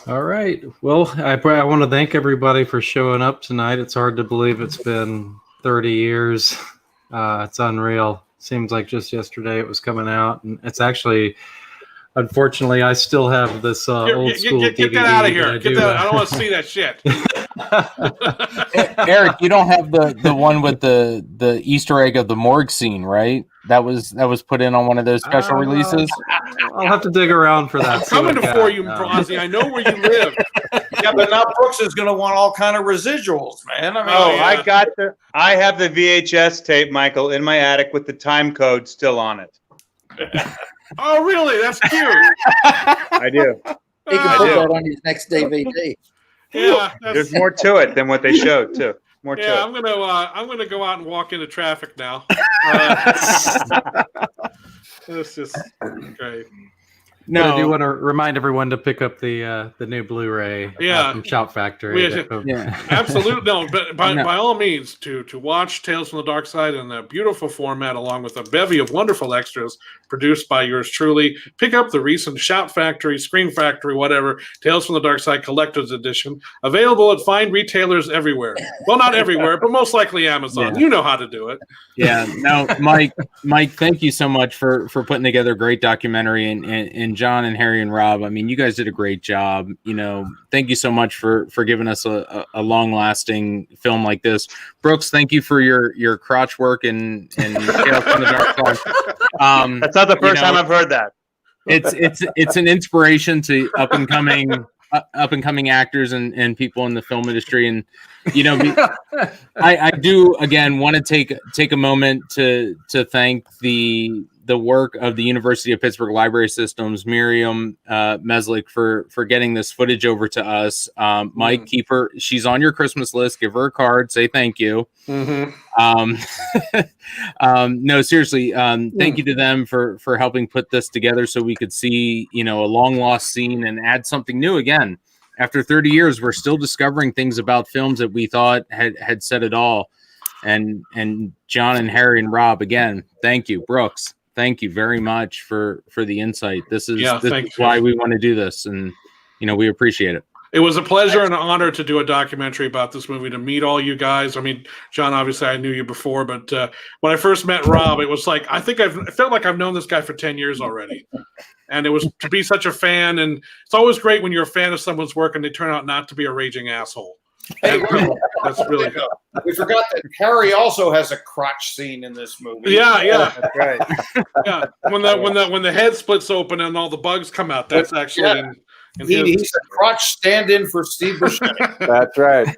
All right. Well, I want to thank everybody for showing up tonight. It's hard to believe it's been 30 years. It's unreal. Seems like just yesterday it was coming out, and it's actually, unfortunately, I still have this old school DVD. Get that out of here! Get that! I don't want to see that shit. Eric, you don't have the one with the Easter egg of the morgue scene, right? That was put in on one of those special releases. I'll have to dig around for that. I'm coming for you, Blazi. I know where you live. Yeah, but now Brooks is going to want all kind of residuals, man. I mean, I have the VHS tape, Michael, in my attic with the time code still on it. Oh, really? That's cute. I do. He can put that on his next DVD. Yeah, there's more to it than what they showed, too. More to it. I'm gonna go out and walk into traffic now. This is great. No, I do want to remind everyone to pick up the new Blu-ray from Shout Factory. Absolutely. No, but by all means, to watch Tales from the Dark Side in a beautiful format, along with a bevy of wonderful extras produced by yours truly. Pick up the recent Shout Factory, Screen Factory, whatever, Tales from the Dark Side Collector's Edition, available at fine retailers everywhere. Well, not everywhere, but most likely Amazon. Yeah. You know how to do it. Yeah. No, Mike, thank you so much for putting together a great documentary, and John and Harry and Rob. I mean, you guys did a great job. Thank you so much for giving us a long-lasting film like this. Brooks, thank you for your crotch work and Tales from the Dark Side. That's not the first time I've heard that. it's an inspiration to up and coming actors and people in the film industry. And I do again want to take a moment to thank the work of the University of Pittsburgh Library Systems, Miriam Meslick, for getting this footage over to us. Mike, keep her. She's on your Christmas list. Give her a card. Say thank you. No, seriously. Thank you to them for helping put this together so we could see, a long lost scene and add something new again. After 30 years, we're still discovering things about films that we thought had said it all. And John and Harry and Rob, again, thank you. Brooks, thank you very much for the insight. This is why we want to do this, and we appreciate it. It was a pleasure and an honor to do a documentary about this movie, to meet all you guys. I mean, John, obviously I knew you before, but when I first met Rob, it was like, I felt like I've known this guy for 10 years already. And it was to be such a fan. And it's always great when you're a fan of someone's work and they turn out not to be a raging asshole. Hey, that's really good. We forgot that Harry also has a crotch scene in this movie. Yeah. That's right. Yeah. When the head splits open and all the bugs come out, that's actually he's a crotch stand-in for Steve Buscemi. That's right.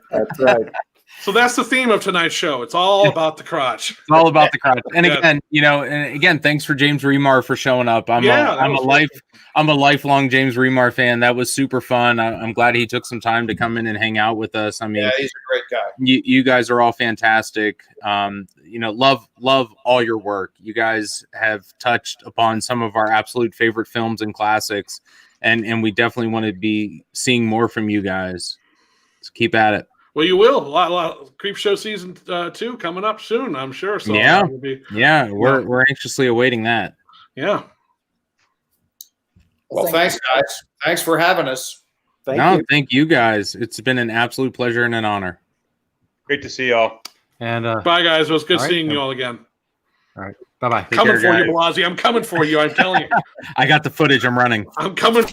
So that's the theme of tonight's show. It's all about the crotch. It's all about the crotch. And again, thanks for James Remar for showing up. I'm a lifelong James Remar fan. That was super fun. I'm glad he took some time to come in and hang out with us. I mean, he's a great guy. You guys are all fantastic. Love all your work. You guys have touched upon some of our absolute favorite films and classics, and we definitely want to be seeing more from you guys. So keep at it. Well, you will. A lot Creepshow season 2 coming up soon, I'm sure. So we're anxiously awaiting that. Yeah. Well, thanks, guys. Thanks for having us. Thank you guys. It's been an absolute pleasure and an honor. Great to see y'all. And bye, guys. It was good seeing you all again. All right. Bye-bye. Coming for you, Blazi. I'm coming for you. I'm telling you. I got the footage. I'm running. I'm coming.